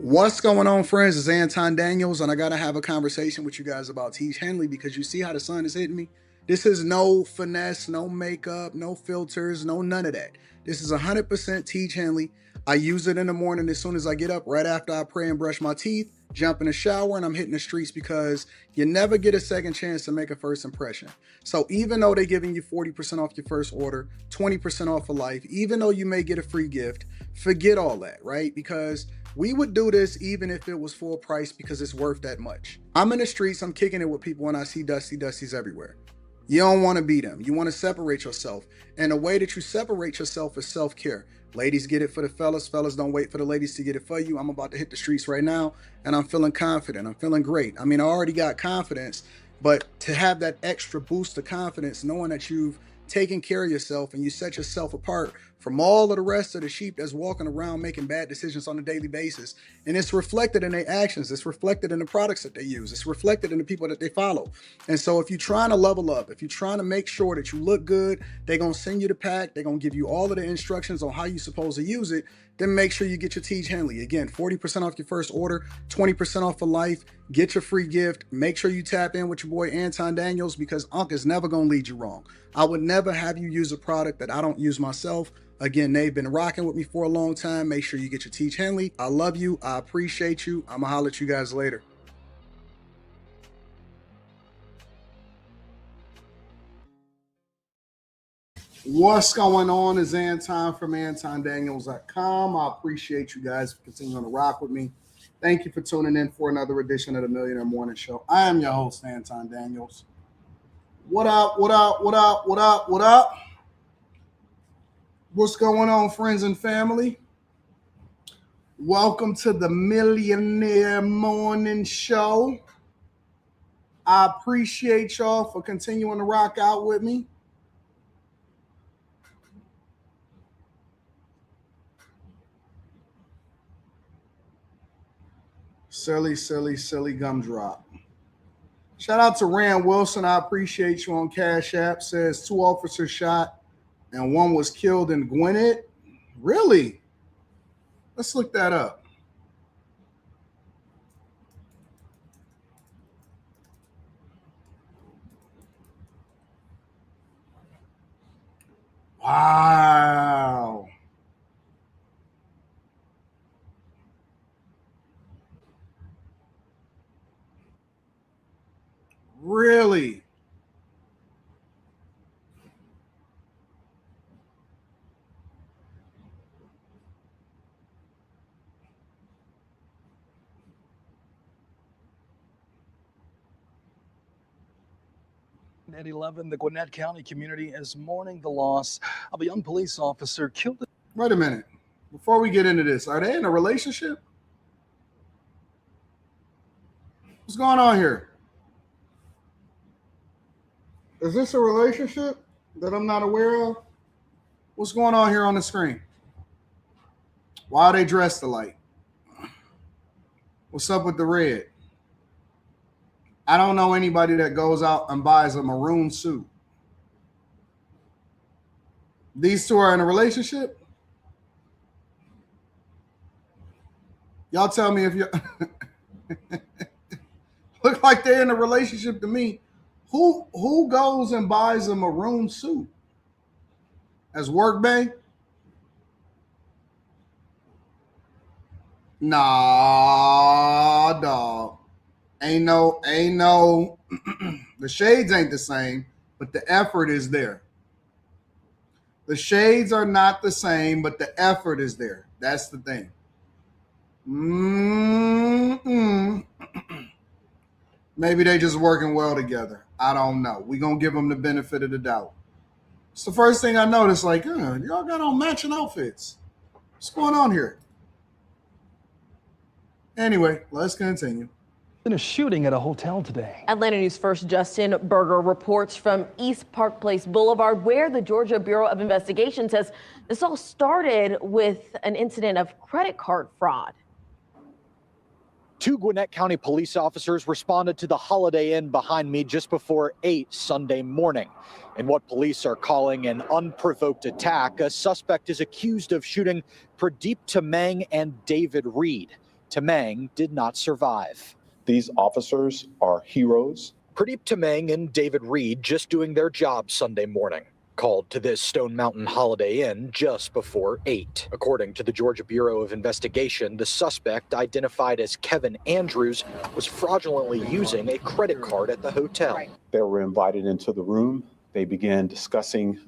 What's going on, friends? It's Anton Daniels, and I gotta have a conversation with you guys about Teach Henley because you see how the sun is hitting me? This is no finesse, no makeup, no filters, no none of that. This is 100% Teach Henley. I use it in the morning as soon as I get up, right after I pray and brush my teeth, jump in the shower, and I'm hitting the streets because you never get a second chance to make a first impression. So even though they're giving you 40% off your first order, 20% off for life, even though you may get a free gift, forget all that, right? Because we would do this even if it was full price because it's worth that much. I'm in the streets, I'm kicking it with people, and I see Dusties everywhere. You don't want to be them. You want to separate yourself. And the way that you separate yourself is self-care. Ladies get it for the fellas. Fellas don't wait for the ladies to get it for you. I'm about to hit the streets right now, and I'm feeling confident. I'm feeling great. I mean, I already got confidence, but to have that extra boost of confidence, knowing that you've taken care of yourself and you set yourself apart from all of the rest of the sheep that's walking around making bad decisions on a daily basis. And it's reflected in their actions. It's reflected in the products that they use. It's reflected in the people that they follow. And so if you're trying to level up, if you're trying to make sure that you look good, they're going to send you the pack. They're going to give you all of the instructions on how you're supposed to use it. Then make sure you get your Teach Henley. Again, 40% off your first order, 20% off for life. Get your free gift. Make sure you tap in with your boy Anton Daniels because Unc is never going to lead you wrong. I would never have you use a product that I don't use myself. Again, they've been rocking with me for a long time. Make sure you get your Teach Henley. I love you. I appreciate you. I'm going to holler at you guys later. What's going on is Anton from AntonDaniels.com. I appreciate you guys for continuing to rock with me. Thank you for tuning in for another edition of the Millionaire Morning Show. I am your host, Anton Daniels. What up, what up, what up, what up, what up? What's going on, friends and family? Welcome to the Millionaire Morning Show. I appreciate y'all for continuing to rock out with me. Silly gumdrop. Shout out to Rand Wilson. I appreciate you on Cash App. Says 2 officers shot and 1 was killed in Gwinnett. Really? Let's look that up. Wow. Really? At 11, the Gwinnett County community is mourning the loss of a young police officer killed. Wait a minute. Before we get into this, are they in a relationship? What's going on here? Is this a relationship that I'm not aware of? What's going on here on the screen? Why are they dressed alike? What's up with the red? I don't know anybody that goes out and buys a maroon suit. These two are in a relationship? Y'all tell me if you look like they're in a relationship to me. Who goes and buys a maroon suit? As work bay? Nah, dog. Ain't no the shades ain't the same, but the effort is there. The shades are not the same, but the effort is there. That's the thing. Maybe they just working well together. I don't know. We're going to give them the benefit of the doubt. It's the first thing I noticed, like, y'all got on matching outfits. What's going on here? Anyway, let's continue. In a shooting at a hotel today. Atlanta News First Justin Berger reports from East Park Place Boulevard, where the Georgia Bureau of Investigation says this all started with an incident of credit card fraud. 2 Gwinnett County police officers responded to the Holiday Inn behind me just before 8 Sunday morning. In what police are calling an unprovoked attack, a suspect is accused of shooting Pradeep Tamang and David Reed. Tamang did not survive. These officers are heroes. Pradeep Tamang and David Reed just doing their job Sunday morning. Called to this Stone Mountain Holiday Inn just before 8. According to the Georgia Bureau of Investigation, the suspect, identified as Kevin Andrews, was fraudulently using a credit card at the hotel. They were invited into the room. They began discussing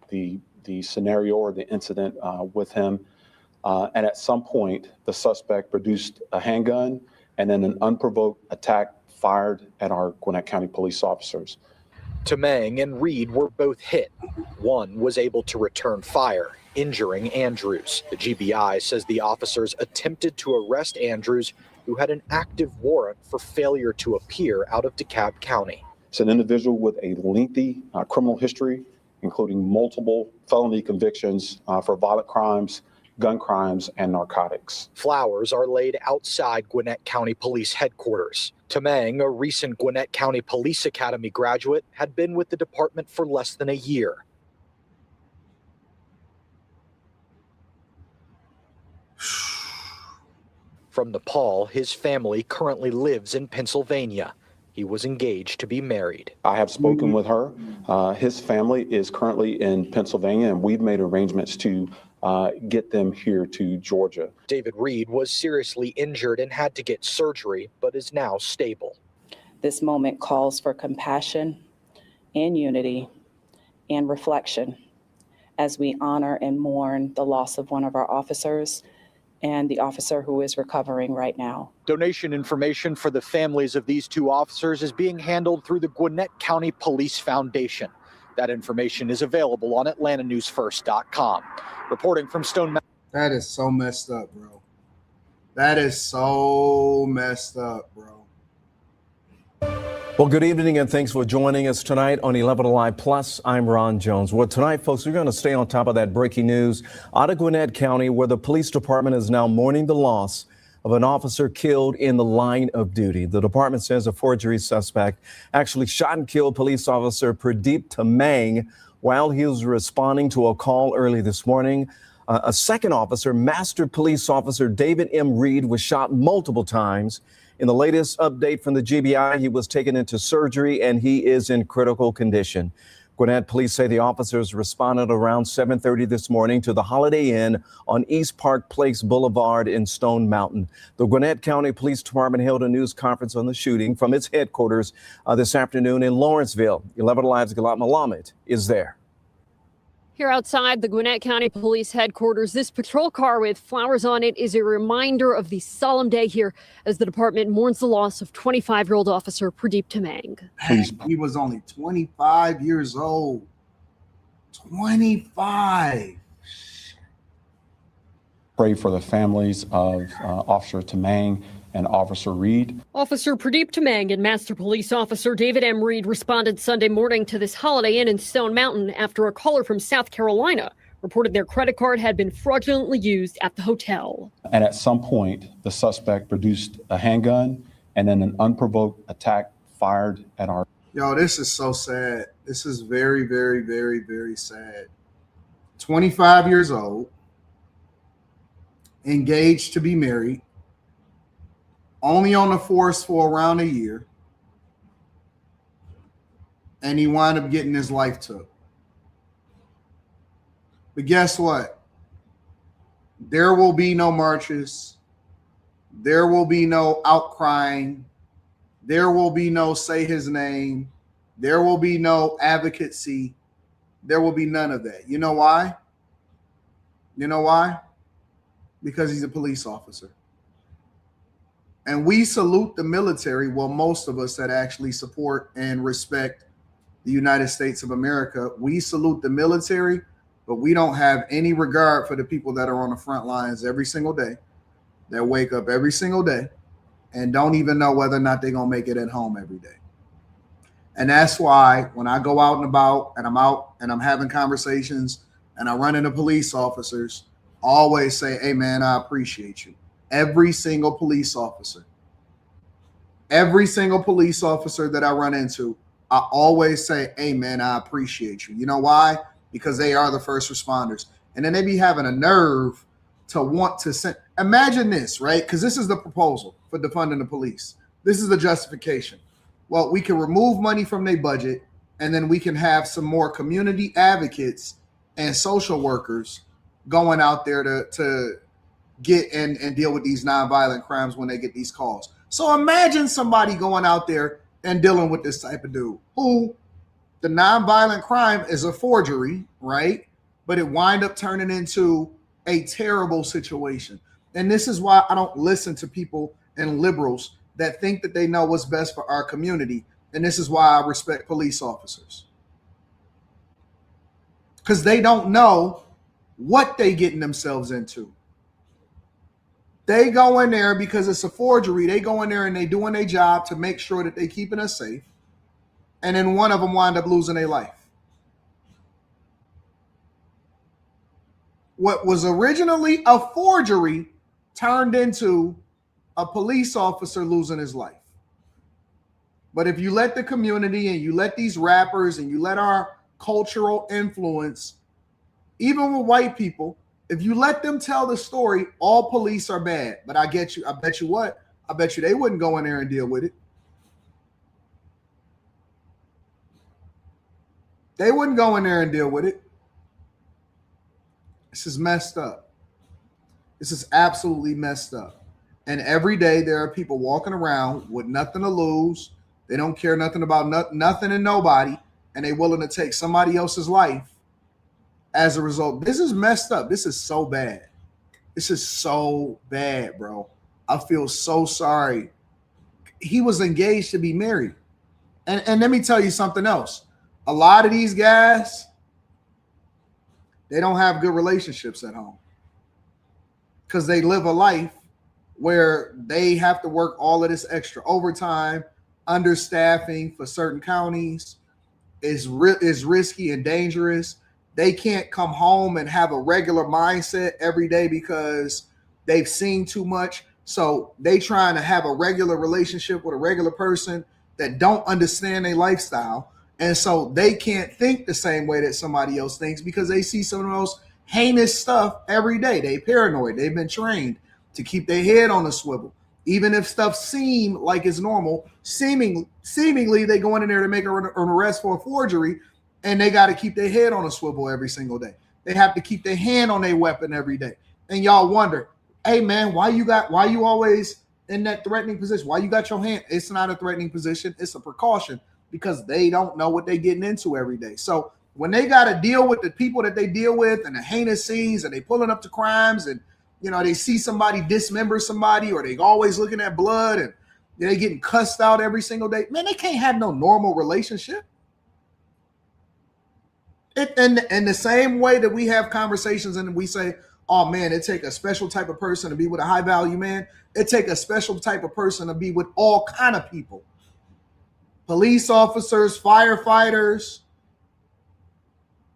the scenario or the incident with him. And at some point, the suspect produced a handgun and then an unprovoked attack fired at our Gwinnett County police officers. Tamang and Reed were both hit. One was able to return fire, injuring Andrews. The GBI says the officers attempted to arrest Andrews, who had an active warrant for failure to appear out of DeKalb County. It's an individual with a lengthy criminal history, including multiple felony convictions for violent crimes, gun crimes, and narcotics. Flowers are laid outside Gwinnett County Police Headquarters. Tamang, a recent Gwinnett County Police Academy graduate, had been with the department for less than a year. From Nepal, his family currently lives in Pennsylvania. He was engaged to be married. I have spoken with her. His family is currently in Pennsylvania, and we've made arrangements to get them here to Georgia. David Reed was seriously injured and had to get surgery, but is now stable. This moment calls for compassion and unity and reflection as we honor and mourn the loss of one of our officers and the officer who is recovering right now. Donation information for the families of these two officers is being handled through the Gwinnett County Police Foundation. That information is available on AtlantaNewsFirst.com. Reporting from Stone Mountain. That is so messed up, bro. That is so messed up, bro. Well, good evening and thanks for joining us tonight on 11 Alive Plus. I'm Ron Jones. Well, tonight, folks, we're going to stay on top of that breaking news out of Gwinnett County, where the police department is now mourning the loss of an officer killed in the line of duty. The department says a forgery suspect actually shot and killed police officer Pradeep Tamang while he was responding to a call early this morning. A second officer, Master Police Officer David M. Reed, was shot multiple times. In the latest update from the GBI, he was taken into surgery and he is in critical condition. Gwinnett police say the officers responded around 7:30 this morning to the Holiday Inn on East Park Place Boulevard in Stone Mountain. The Gwinnett County Police Department held a news conference on the shooting from its headquarters this afternoon in Lawrenceville. 11 Alive's Galat Malamed is there. Here outside the Gwinnett County Police Headquarters, this patrol car with flowers on it is a reminder of the solemn day here as the department mourns the loss of 25-year-old officer Pradeep Tamang. He was only 25 years old. 25. Pray for the families of Officer Tamang and Officer Reed. Officer Pradeep Tamang and Master Police Officer David M. Reed responded Sunday morning to this Holiday Inn in Stone Mountain after a caller from South Carolina reported their credit card had been fraudulently used at the hotel. And at some point, the suspect produced a handgun and then an unprovoked attack fired at our... Yo, this is so sad. This is very, very, very, very sad. 25 years old, engaged to be married, only on the force for around a year, and he wound up getting his life took. But guess what? There will be no marches. There will be no outcrying. There will be no say his name. There will be no advocacy. There will be none of that. You know why? You know why? Because he's a police officer. And we salute the military, well, most of us that actually support and respect the United States of America, we salute the military, but we don't have any regard for the people that are on the front lines every single day, that wake up every single day and don't even know whether or not they're going to make it at home every day. And that's why when I go out and about and I'm out and I'm having conversations and I run into police officers, I always say, hey, man, I appreciate you. Every single police officer that I run into, I always say, hey, man, I appreciate you. You know why? Because they are the first responders. And then they be having a nerve to want to send. Imagine this, right? Because this is the proposal for defunding the police. This is the justification. Well, we can remove money from their budget, and then we can have some more community advocates and social workers going out there to get and deal with these nonviolent crimes when they get these calls. So imagine somebody going out there and dealing with this type of dude who the nonviolent crime is a forgery, right? But it wind up turning into a terrible situation. And this is why I don't listen to people and liberals that think that they know what's best for our community. And this is why I respect police officers. Because they don't know what they getting themselves into. They go in there because it's a forgery. They go in there and they doing their job to make sure that they keeping us safe. And then one of them wind up losing their life. What was originally a forgery turned into a police officer losing his life. But if you let the community and you let these rappers and you let our cultural influence, even with white people, if you let them tell the story, all police are bad. But I bet you what? I bet you they wouldn't go in there and deal with it. They wouldn't go in there and deal with it. This is messed up. This is absolutely messed up. And every day there are people walking around with nothing to lose. They don't care nothing about nothing and nobody. And they're willing to take somebody else's life as a result. This is messed up. This is so bad. This is so bad, bro. I feel so sorry. He was engaged to be married. And let me tell you something else. A lot of these guys, they don't have good relationships at home because they live a life where they have to work all of this extra overtime, understaffing for certain counties is risky and dangerous. They can't come home and have a regular mindset every day because they've seen too much. So they trying to have a regular relationship with a regular person that don't understand their lifestyle. And so they can't think the same way that somebody else thinks because they see some of the most heinous stuff every day. They paranoid. They've been trained to keep their head on a swivel. Even if stuff seem like it's normal, seemingly they go in there to make an arrest for a forgery, and they got to keep their head on a swivel every single day. They have to keep their hand on their weapon every day. And y'all wonder, hey man, why you always in that threatening position? Why you got your hand? It's not a threatening position. It's a precaution because they don't know what they're getting into every day. So when they got to deal with the people that they deal with and the heinous scenes and they pulling up to crimes and, you know, they see somebody dismember somebody or they always looking at blood and they getting cussed out every single day, man, they can't have no normal relationship. In the same way that we have conversations and we say, oh man, it take a special type of person to be with a high value man. It take a special type of person to be with all kind of people. Police officers, firefighters,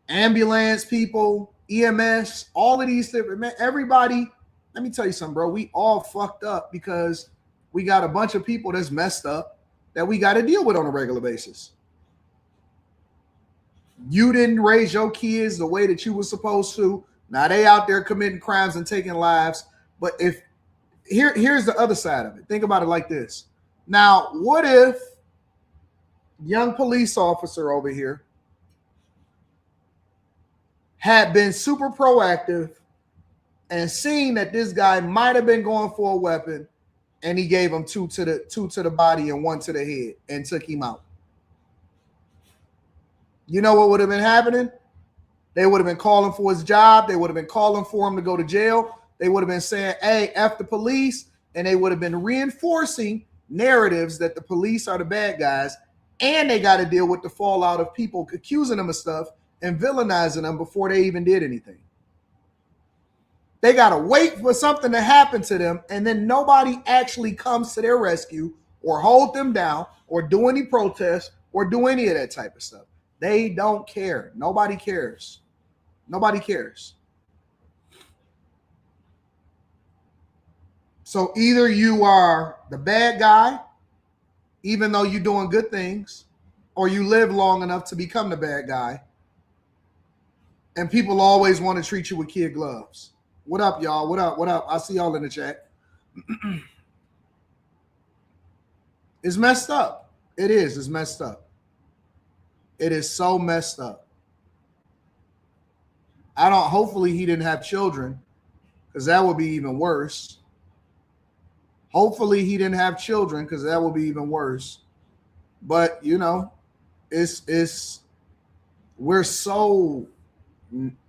ambulance people, EMS, all of these different, man, everybody, let me tell you something, bro. We all fucked up because we got a bunch of people that's messed up that we got to deal with on a regular basis. You didn't raise your kids the way that you were supposed to. Now they out there committing crimes and taking lives. But if here's the other side of it. Think about it like this. Now, what if young police officer over here had been super proactive and seen that this guy might have been going for a weapon and he gave him two to the body and one to the head and took him out? You know what would have been happening? They would have been calling for his job. They would have been calling for him to go to jail. They would have been saying, hey, F the police. And they would have been reinforcing narratives that the police are the bad guys. And they got to deal with the fallout of people accusing them of stuff and villainizing them before they even did anything. They got to wait for something to happen to them. And then nobody actually comes to their rescue or hold them down or do any protests or do any of that type of stuff. They don't care. Nobody cares. Nobody cares. So either you are the bad guy, even though you're doing good things, or you live long enough to become the bad guy. And people always want to treat you with kid gloves. What up, y'all? What up? What up? I see y'all in the chat. It's messed up. It is. It's messed up. It is so messed up. Hopefully he didn't have children, because that would be even worse. Hopefully he didn't have children, because that would be even worse. But, you know, we're so,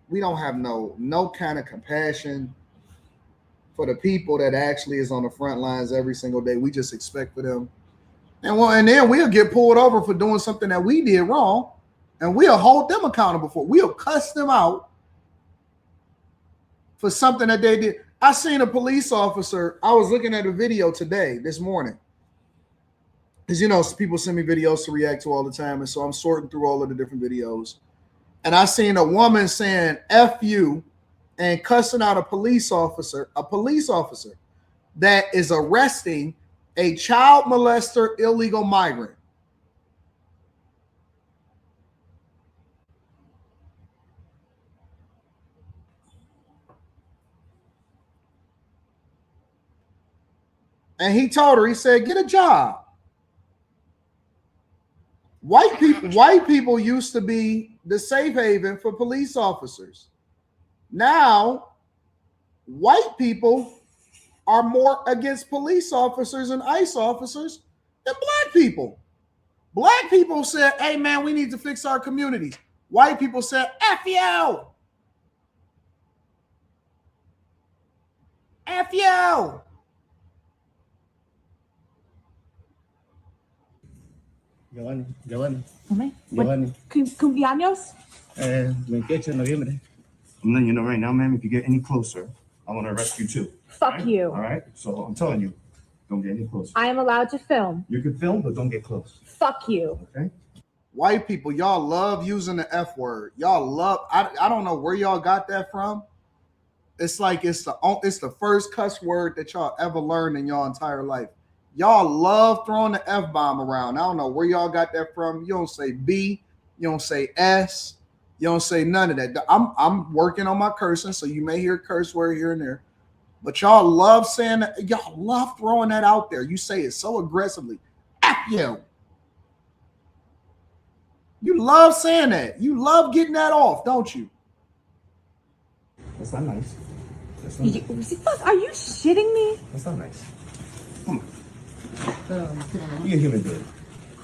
we don't have no kind of compassion for the people that actually is on the front lines every single day. We just expect for them. And then we'll get pulled over for doing something that we did wrong, and we'll hold them accountable for. We'll cuss them out for something that they did. I seen a police officer. I was looking at a video this morning. Because, you know, people send me videos to react to all the time. And so I'm sorting through all of the different videos. And I seen a woman saying F you and cussing out a police officer that is arresting a child molester, illegal migrant. And he told her, he said, get a job. White people used to be the safe haven for police officers. Now, white people are more against police officers and ICE officers than black people. Black people said, hey, man, we need to fix our communities. White people said, F you. F you. Giovanni. Cumpleaños? 28 de noviembre. I'm letting you know right now, ma'am, if you get any closer, I want to arrest you too. Fuck right? you. All right? So I'm telling you, don't get any closer. I am allowed to film. You can film, but don't get close. Fuck you. Okay? White people, y'all love using the F word. Y'all love, I don't know where y'all got that from. It's like it's the first cuss word that y'all ever learned in y'all entire life. Y'all love throwing the F-bomb around. I don't know where y'all got that from. You don't say B, you don't say S, you don't say none of that. I'm working on my cursing, so you may hear a curse word here and there. But y'all love saying that. Y'all love throwing that out there. You say it so aggressively. F you. You love saying that. You love getting that off, don't you? That's not nice. That's not nice. Are you shitting me? That's not nice. Come on. Be a human being.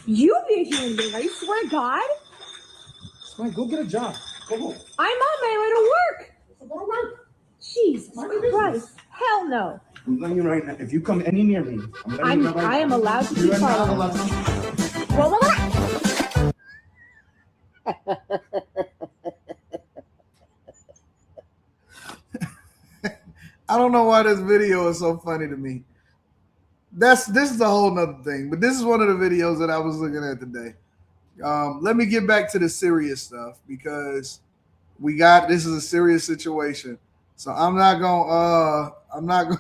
You be a human being. I swear to God. That's fine. Go get a job. Go home. I'm on my way to work. Go to work. Jesus Christ. Hell no. I'm letting you right now. If you come any near me, I am allowed to be part of it. Well, I don't know why this video is so funny to me. This is a whole nother thing, but this is one of the videos that I was looking at today. Let me get back to the serious stuff, because this is a serious situation. So I'm not going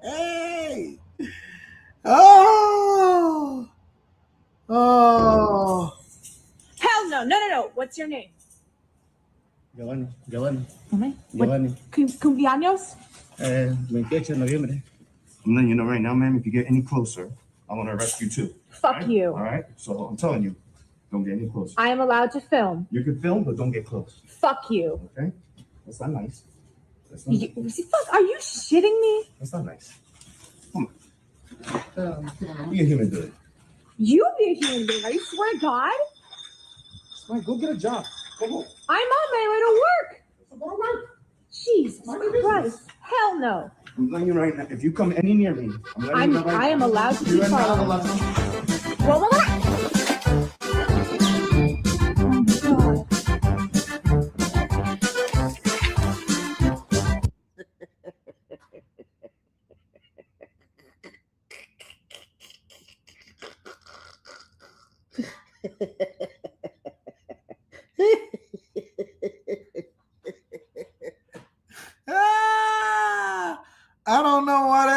Hey. Oh. hell no. No. What's your name? Giovanni. Cumpleaños? 28 de noviembre. I'm letting you know right now, ma'am, if you get any closer, I want to arrest you too. Fuck right? you. All right? So I'm telling you, don't get any closer. I am allowed to film. You can film, but don't get close. Fuck you. Okay? That's not nice. That's not nice. Are you shitting me? That's not nice. Come on. Be a human being. You be a human being. I swear to God. That's fine. Go get a job. Go home. I'm on my way to work. Go to work. Jesus Christ. Hell no. I'm letting you right now. If you come any near me, I am allowed to be part of it. Well,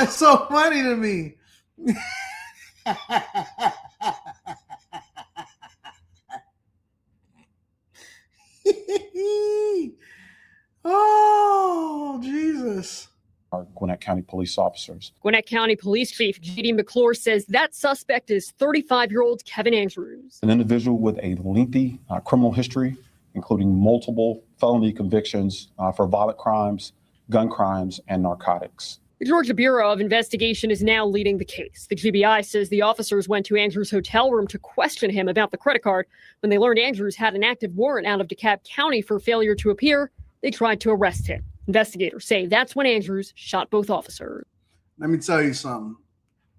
That's so funny to me. Oh, Jesus. Our Gwinnett County police officers. Gwinnett County Police Chief J.D. McClure says that suspect is 35-year-old Kevin Andrews. An individual with a lengthy criminal history, including multiple felony convictions for violent crimes, gun crimes, and narcotics. The Georgia Bureau of Investigation is now leading the case. The GBI says the officers went to Andrews' hotel room to question him about the credit card. When they learned Andrews had an active warrant out of DeKalb County for failure to appear, they tried to arrest him. Investigators say that's when Andrews shot both officers. Let me tell you something.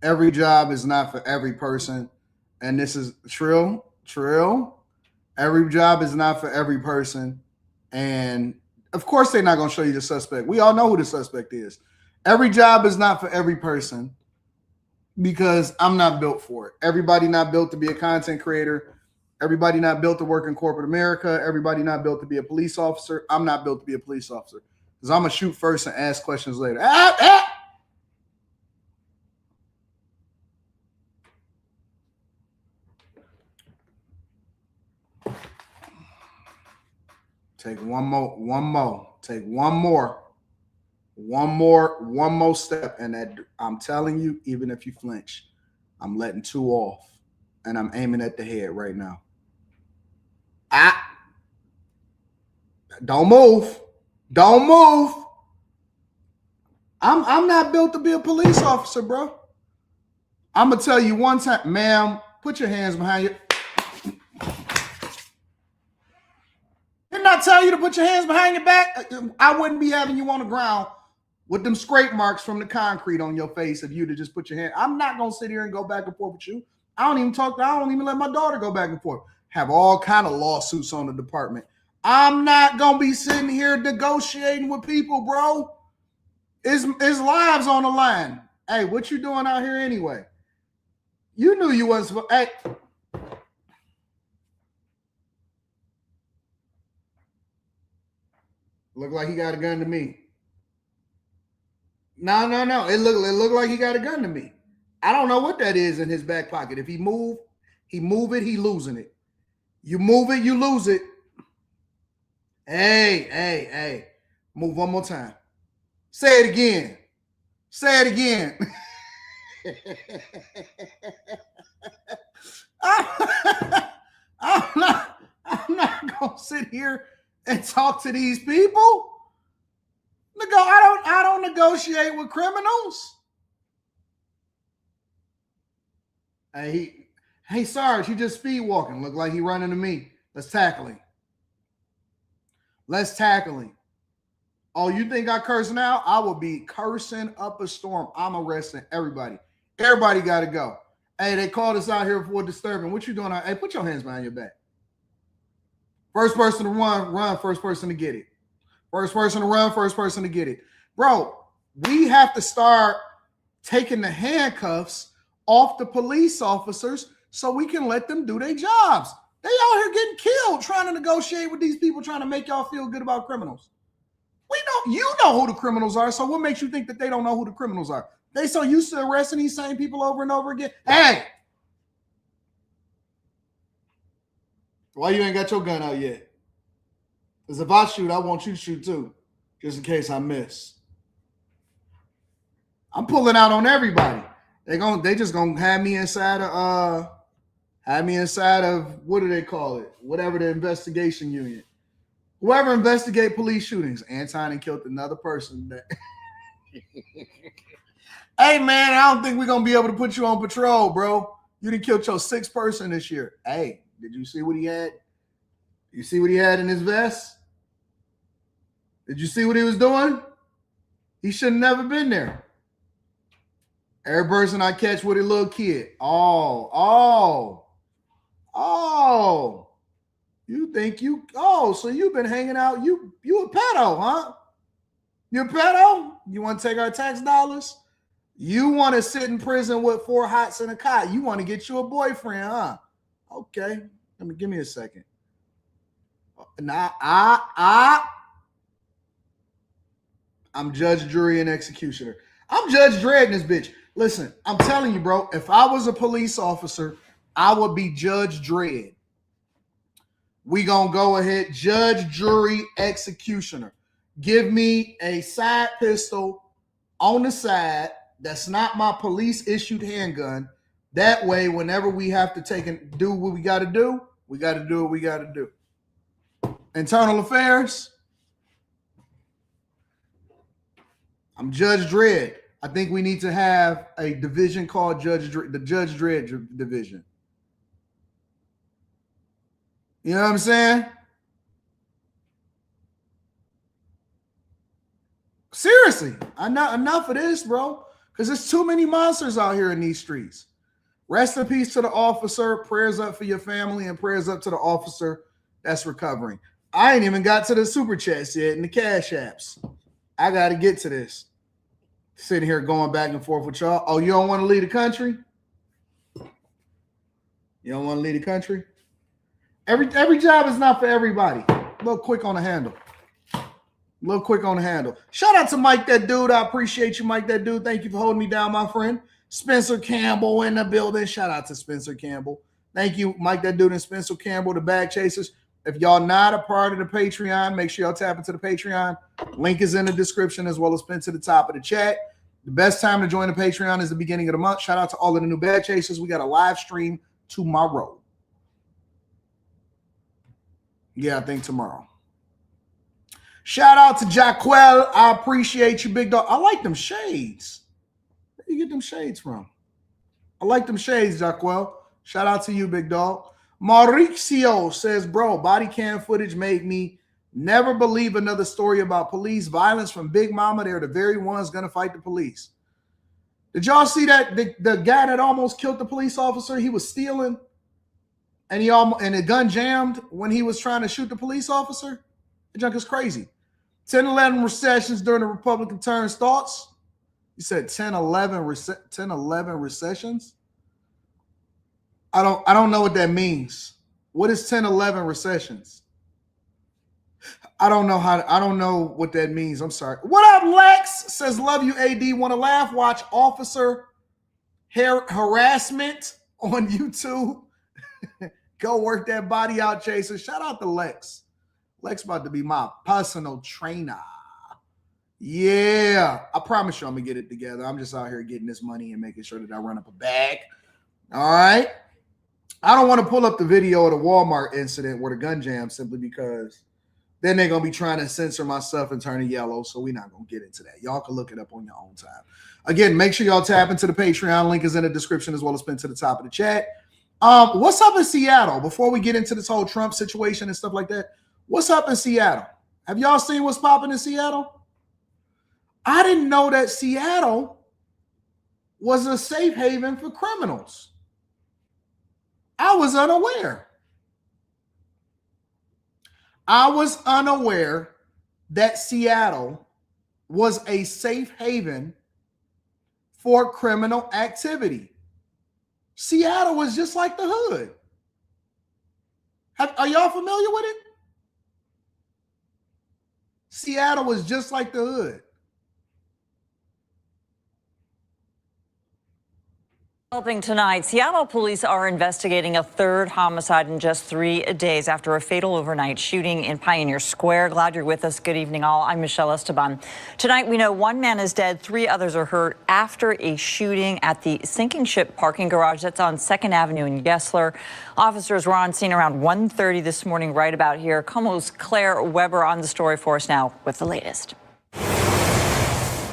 Every job is not for every person. And this is Trill. Every job is not for every person. And of course, they're not going to show you the suspect. We all know who the suspect is. Every job is not for every person because I'm not built for it. Everybody not built to be a content creator. Everybody not built to work in corporate America. Everybody not built to be a police officer. I'm not built to be a police officer because I'm going to shoot first and ask questions later. Take one more. Take one more step. And that I'm telling you, even if you flinch, I'm letting 2 off and I'm aiming at the head right now. Don't move. I'm not built to be a police officer, bro. I'm gonna tell you one time, ma'am, put your hands behind you. Didn't I tell you to put your hands behind your back? I wouldn't be having you on the ground with them scrape marks from the concrete on your face if you to just put your hand. I'm not gonna sit here and go back and forth with you. I don't even let my daughter go back and forth. Have all kind of lawsuits on the department. I'm not gonna be sitting here negotiating with people, bro. It's lives on the line. Hey, what you doing out here anyway? You knew you wasn't supposed. Hey. Look like he got a gun to me. No. It look like he got a gun to me. I don't know what that is in his back pocket. If he move it, he losing it. You move it, you lose it. Hey. Move one more time. Say it again. I'm not gonna sit here and talk to these people. I don't negotiate with criminals. Hey, Sarge, he just speed walking. Look like he running to me. Let's tackle him. Oh, you think I curse now? I will be cursing up a storm. I'm arresting everybody. Everybody got to go. Hey, they called us out here for disturbing. What you doing? Hey, put your hands behind your back. First person to run, first person to get it. First person to run, first person to get it. Bro, we have to start taking the handcuffs off the police officers so we can let them do their jobs. They out here getting killed trying to negotiate with these people trying to make y'all feel good about criminals. You know who the criminals are, so what makes you think that they don't know who the criminals are? They so used to arresting these same people over and over again. Hey! Why you ain't got your gun out yet? Because if I shoot, I want you to shoot too, just in case I miss. I'm pulling out on everybody. They just gonna have me inside of what do they call it? Whatever the investigation unit. Whoever investigate police shootings. Anton killed another person. Hey man, I don't think we're gonna be able to put you on patrol, bro. You done killed your 6th person this year. Hey, did you see what he had? You see what he had in his vest? Did you see what he was doing? He should have never been there. Every person I catch with a little kid. Oh. So you've been hanging out. You a pedo, huh? You a pedo? You want to take our tax dollars? You want to sit in prison with 4 hots and a cot. You want to get you a boyfriend, huh? Okay. Give me a second. I'm judge, jury, and executioner. I'm Judge Dredd in this bitch. Listen, I'm telling you, bro, if I was a police officer, I would be Judge Dredd. We gonna go ahead, judge, jury, executioner. Give me a side pistol on the side that's not my police-issued handgun. That way, whenever we have to take and do what we got to do, we got to do what we got to do. Internal affairs. I'm Judge Dredd. I think we need to have a division called the Judge Dredd division. You know what I'm saying? Seriously, enough of this, bro. Because there's too many monsters out here in these streets. Rest in peace to the officer. Prayers up for your family and prayers up to the officer that's recovering. I ain't even got to the super chats yet and the cash apps. I got to get to this. Sitting here going back and forth with y'all. Oh, you don't want to leave the country? You don't want to leave the country? Every job is not for everybody. A little quick on the handle. Shout out to Mike, that dude. I appreciate you, Mike, that dude. Thank you for holding me down, my friend. Spencer Campbell in the building. Shout out to Spencer Campbell. Thank you, Mike, that dude, and Spencer Campbell, the bag chasers. If y'all not a part of the Patreon, make sure y'all tap into the Patreon. Link is in the description as well as pinned to the top of the chat. The best time to join the Patreon is the beginning of the month. Shout out to all of the new bag chasers. We got a live stream tomorrow. Yeah, I think tomorrow. Shout out to Jaquel. I appreciate you, big dog. I like them shades. Where do you get them shades from? I like them shades, Jaquel. Shout out to you, big dog. Mauricio says, bro, body cam footage made me never believe another story about police violence from Big Mama. They're the very ones going to fight the police. Did y'all see that the guy that almost killed the police officer? He was stealing, and the gun jammed when he was trying to shoot the police officer. The junk is crazy. 10-11 recessions during the Republican terms. Thoughts? You said 10-11 recessions? I don't know what that means. What is 10-11 recessions? I don't know what that means. I'm sorry. What up, Lex? Says, love you, AD. Want to laugh? Watch officer harassment on YouTube. Go work that body out, Chaser. Shout out to Lex. Lex about to be my personal trainer. Yeah. I promise you I'm going to get it together. I'm just out here getting this money and making sure that I run up a bag. All right. I don't want to pull up the video of the Walmart incident where the gun jammed simply because then they're going to be trying to censor my stuff and turn it yellow. So we're not going to get into that. Y'all can look it up on your own time. Again, make sure y'all tap into the Patreon. Link is in the description as well as pinned to the top of the chat. What's up in Seattle? Before we get into this whole Trump situation and stuff like that, what's up in Seattle? Have y'all seen what's popping in Seattle? I didn't know that Seattle was a safe haven for criminals. I was unaware. I was unaware that Seattle was a safe haven for criminal activity. Seattle was just like the hood. Are y'all familiar with it? Seattle was just like the hood. Developing tonight, Seattle police are investigating a third homicide in just 3 days after a fatal overnight shooting in Pioneer Square. Glad you're with us. Good evening, all. I'm Michelle Esteban. Tonight, we know one man is dead, 3 others are hurt after a shooting at the Sinking Ship parking garage. That's on 2nd Avenue in Gessler. Officers were on scene around 1:30 this morning, right about here. Como's Claire Weber on the story for us now with the latest.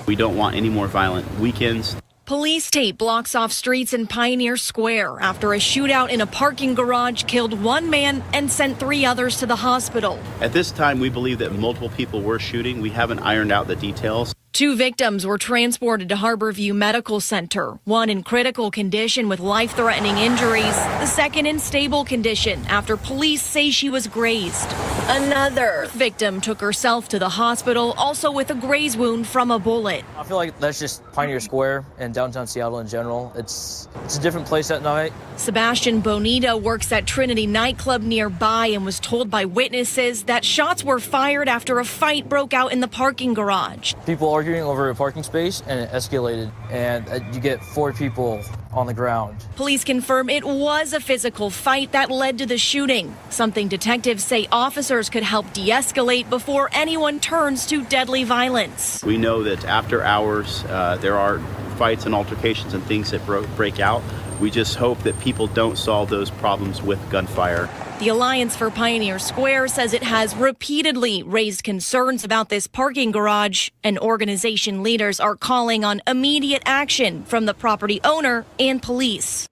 We don't want any more violent weekends. Police tape blocks off streets in Pioneer Square after a shootout in a parking garage killed 1 man and sent 3 others to the hospital. At this time, we believe that multiple people were shooting. We haven't ironed out the details. 2 victims were transported to Harborview Medical Center, one in critical condition with life-threatening injuries, the second in stable condition after police say she was grazed. Another victim took herself to the hospital, also with a graze wound from a bullet. I feel like that's just Pioneer Square and downtown Seattle in general. It's a different place at night. Sebastian Bonita works at Trinity nightclub nearby and was told by witnesses that shots were fired after a fight broke out in the parking garage. People arguing arguing over a parking space, and it escalated, and you get 4 people on the ground. Police confirm it was a physical fight that led to the shooting, something detectives say officers could help de-escalate before anyone turns to deadly violence. We know that after hours, there are fights and altercations and things that break out. We just hope that people don't solve those problems with gunfire. The Alliance for Pioneer Square says it has repeatedly raised concerns about this parking garage, and organization leaders are calling on immediate action from the property owner and police.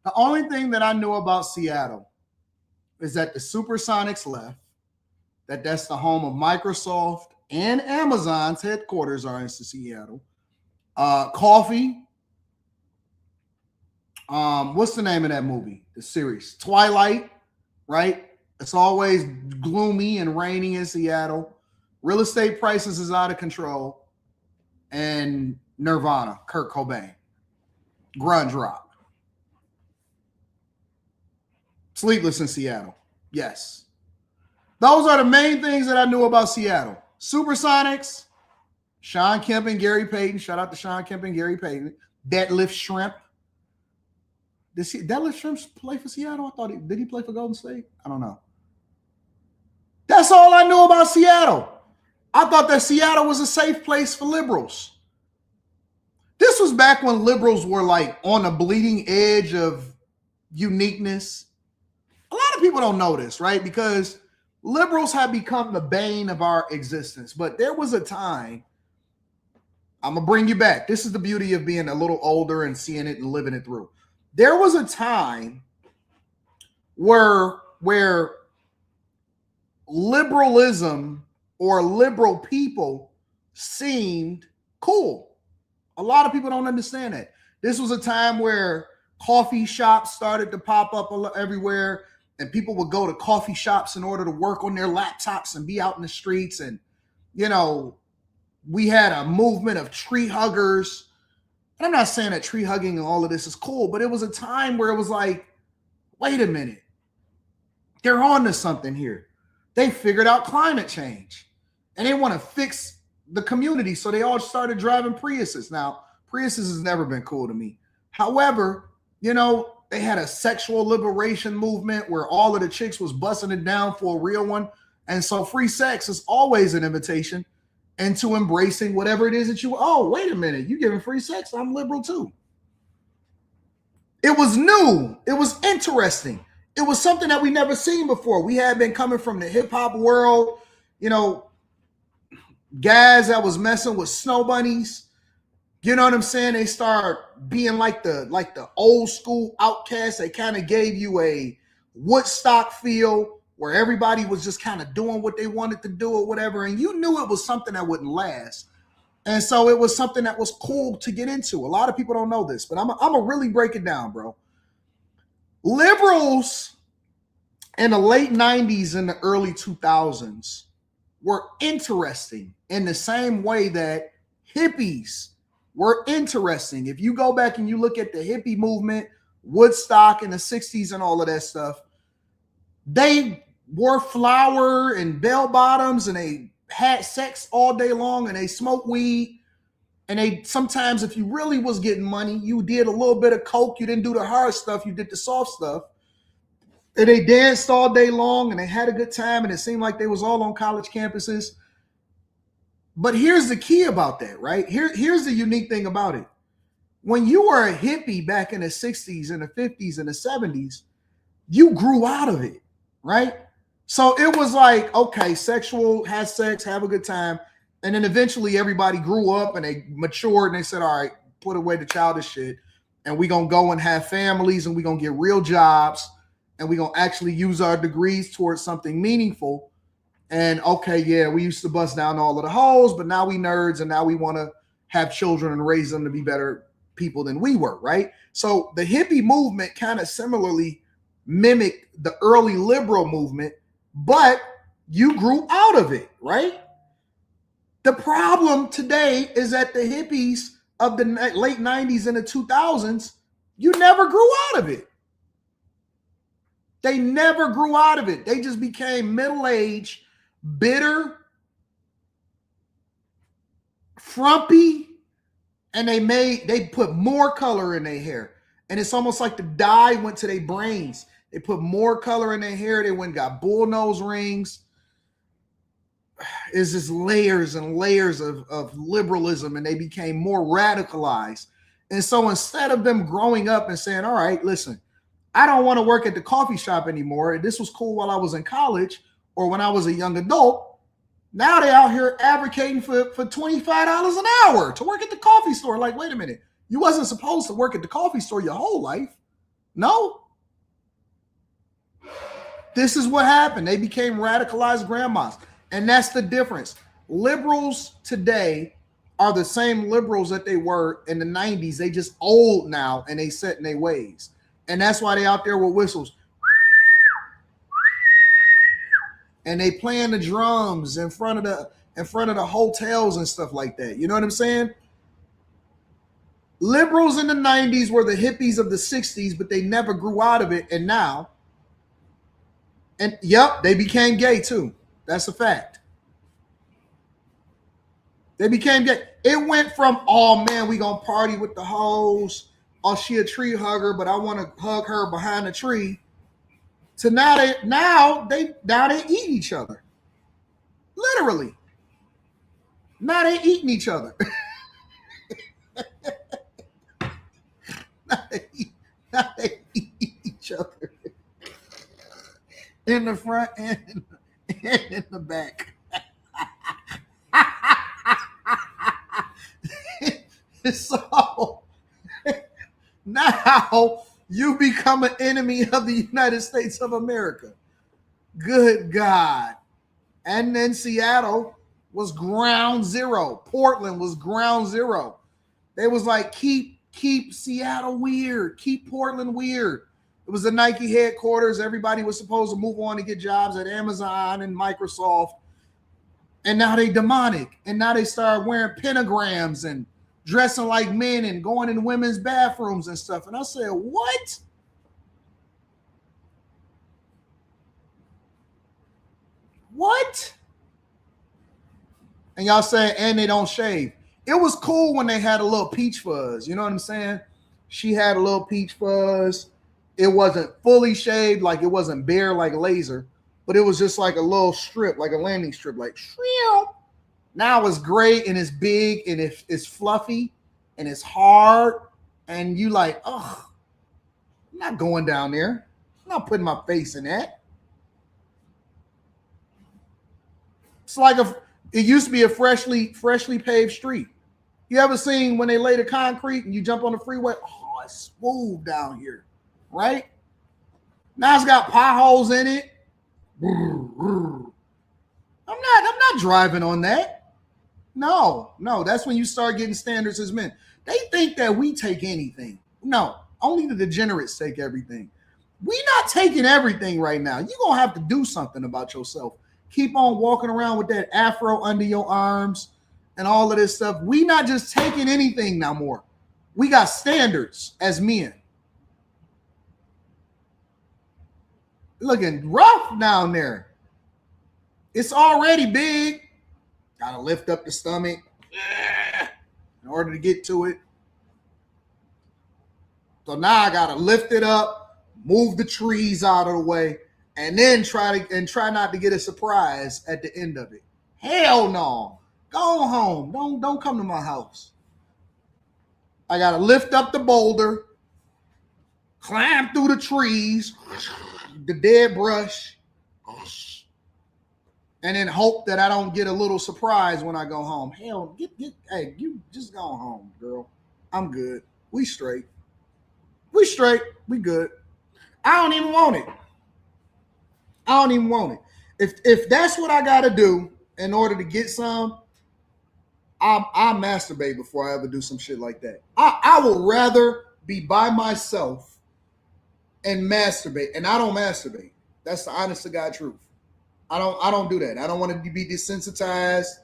The only thing that I knew about Seattle is that the Supersonics left, that's the home of Microsoft and Amazon's headquarters are in Seattle. Coffee. What's the name of that movie? The series Twilight, right? It's always gloomy and rainy in Seattle. Real estate prices is out of control. And Nirvana, Kurt Cobain. Grunge rock. Sleepless in Seattle. Yes. Those are the main things that I knew about Seattle. Supersonics, Sean Kemp and Gary Payton. Shout out to Sean Kemp and Gary Payton. Deadlift Shrimp. Did Deadlift Shrimp play for Seattle? I thought did he play for Golden State? I don't know. That's all I knew about Seattle. I thought that Seattle was a safe place for liberals. This was back when liberals were like on the bleeding edge of uniqueness. A lot of people don't know this, right? Because liberals have become the bane of our existence. But there was a time, I'm going to bring you back. This is the beauty of being a little older and seeing it and living it through. There was a time where liberalism or liberal people seemed cool. A lot of people don't understand that. This was a time where coffee shops started to pop up everywhere, and people would go to coffee shops in order to work on their laptops and be out in the streets. And, you know, we had a movement of tree huggers. And I'm not saying that tree hugging and all of this is cool, but it was a time where it was like, wait a minute. They're on to something here. They figured out climate change and they want to fix the community. So they all started driving Priuses. Now, Priuses has never been cool to me. However, you know, they had a sexual liberation movement where all of the chicks was busting it down for a real one. And so free sex is always an invitation into embracing whatever it is that you, oh, wait a minute, you giving free sex? I'm liberal too. It was new. It was interesting. It was something that we never seen before. We had been coming from the hip hop world, you know, guys that was messing with snow bunnies. You know what I'm saying? They start being like the old school outcasts. They kind of gave you a Woodstock feel where everybody was just kind of doing what they wanted to do or whatever. And you knew it was something that wouldn't last. And so it was something that was cool to get into. A lot of people don't know this, but I'm going to really break it down, bro. Liberals in the late 90s and the early 2000s were interesting in the same way that hippies were interesting. If you go back and you look at the hippie movement, Woodstock in the 60s and all of that stuff, they wore flower and bell bottoms and they had sex all day long and they smoked weed. And they sometimes, if you really was getting money, you did a little bit of coke. You didn't do the hard stuff. You did the soft stuff. And they danced all day long and they had a good time. And it seemed like they was all on college campuses. But here's the key about that, right? Here's the unique thing about it. When you were a hippie back in the 60s and the 50s and the 70s, you grew out of it, right? So it was like, okay, sexual, have sex, have a good time. And then eventually everybody grew up and they matured and they said, all right, put away the childish shit. And we're going to go and have families and we're going to get real jobs. And we're going to actually use our degrees towards something meaningful. And okay, yeah, we used to bust down all of the hoes, but now we nerds and now we want to have children and raise them to be better people than we were, right? So the hippie movement kind of similarly mimicked the early liberal movement, but you grew out of it, right? The problem today is that the hippies of the late 90s and the 2000s, you never grew out of it. They never grew out of it. They just became middle-aged, bitter, frumpy, and they put more color in their hair. And it's almost like the dye went to their brains. They put more color in their hair. They went and got bull nose rings. It's just layers and layers of liberalism, and they became more radicalized. And so instead of them growing up and saying, all right, listen, I don't want to work at the coffee shop anymore. This was cool while I was in college or when I was a young adult. Now they out here advocating for $25 an hour to work at the coffee store. Like, wait a minute. You wasn't supposed to work at the coffee store your whole life. No. This is what happened. They became radicalized grandmas. And that's the difference. Liberals today are the same liberals that they were in the 90s. They just old now and they set in their ways. And that's why they out there with whistles. And they playing the drums in front of the hotels and stuff like that. You know what I'm saying? Liberals in the 90s were the hippies of the 60s, but they never grew out of it. And now, and yep, they became gay too. That's a fact. They became gay. It went from, oh man, we gonna party with the hoes. Oh, she a tree hugger, but I want to hug her behind the tree. To now they eat each other. Literally. Now they eating each other. now they eat each other. In the front and in the back. So now you become an enemy of the United States of America. Good God. And then Seattle was ground zero. Portland was ground zero. They was like, keep Seattle weird. Keep Portland weird. It was the Nike headquarters. Everybody was supposed to move on to get jobs at Amazon and Microsoft. And now they demonic. And now they start wearing pentagrams and dressing like men and going in women's bathrooms and stuff. And I said, what? What? And y'all say, and they don't shave. It was cool when they had a little peach fuzz. You know what I'm saying? She had a little peach fuzz. It wasn't fully shaved, like it wasn't bare like laser, but it was just like a little strip, like a landing strip, like shrill. Now it's gray and it's big and it's fluffy and it's hard. And you like, oh, I'm not going down there. I'm not putting my face in that. It's like it used to be a freshly paved street. You ever seen when they lay the concrete and you jump on the freeway? Oh, it's smooth down here, right? Now it's got potholes in it. I'm not driving on that. No, that's when you start getting standards as men. They think that we take anything. No, only the degenerates take everything. We're not taking everything right now. You're going to have to do something about yourself. Keep on walking around with that afro under your arms and all of this stuff. We not just taking anything no more. We got standards as men. Looking rough down there. It's already big. Gotta lift up the stomach in order to get to it. So now I gotta lift it up, move the trees out of the way, and then try not to get a surprise at the end of it. Hell no. Go home. Don't come to my house. I gotta lift up the boulder, climb through the trees, the dead brush, and then hope that I don't get a little surprise when I go home. Hell, hey, you just go home, girl. I'm good. We straight. We good. I don't even want it. If that's what I gotta do in order to get some, I'll masturbate before I ever do some shit like that. I will rather be by myself and masturbate, and I don't masturbate. That's the honest to God truth. I don't do that. I don't want to be desensitized.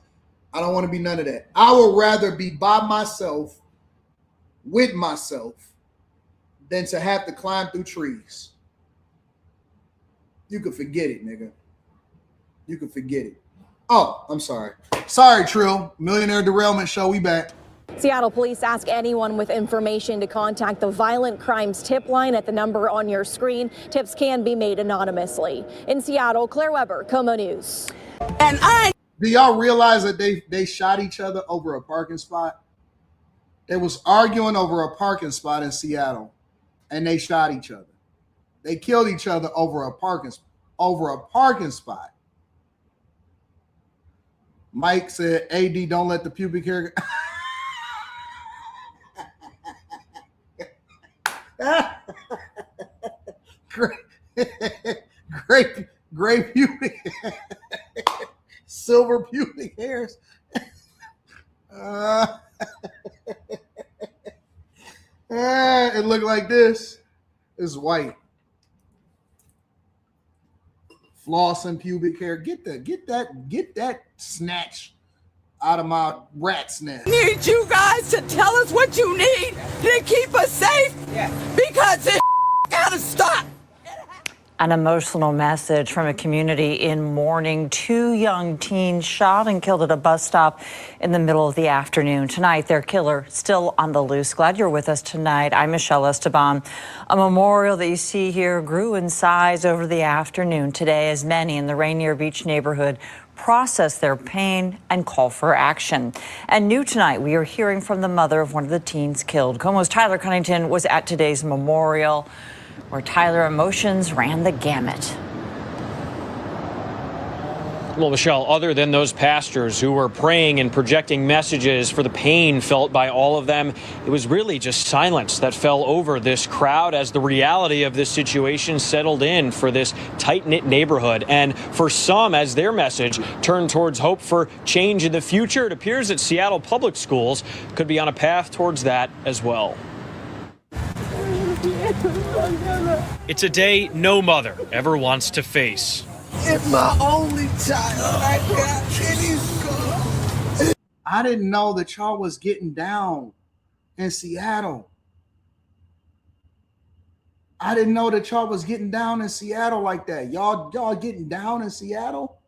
I don't want to be none of that. I would rather be by myself, with myself, than to have to climb through trees. You can forget it, nigga. You can forget it. Oh, I'm sorry. Sorry, Trill. Millionaire Derailment Show. We back. Seattle police ask anyone with information to contact the Violent Crimes Tip line at the number on your screen. Tips can be made anonymously. In Seattle, Claire Weber, Como News. Do y'all realize that they shot each other over a parking spot? They was arguing over a parking spot in Seattle, and they shot each other. They killed each other over a parking spot. Mike said, AD, don't let the pubic hair great pubic silver pubic hairs. It looked like this. It's white. Floss and pubic hair. Get that snatch out of my rat's nest. Need you guys to tell us what you need to keep us safe, because this gotta stop. An emotional message from a community in mourning. 2 young teens shot and killed at a bus stop in the middle of the afternoon. Tonight, their killer still on the loose. Glad you're with us tonight. I'm Michelle Esteban. A memorial that you see here grew in size over the afternoon today as many in the Rainier Beach neighborhood process their pain and call for action. And new tonight, we are hearing from the mother of one of the teens killed. Como's Tyler Cunnington was at today's memorial, where Tyler, emotions ran the gamut. Well, Michelle, other than those pastors who were praying and projecting messages for the pain felt by all of them, it was really just silence that fell over this crowd as the reality of this situation settled in for this tight-knit neighborhood. And for some, as their message turned towards hope for change in the future, it appears that Seattle public schools could be on a path towards that as well. It's a day no mother ever wants to face. It's my only child. I got any school. I didn't know that y'all was getting down in Seattle. I didn't know that y'all was getting down in Seattle like that. Y'all getting down in Seattle?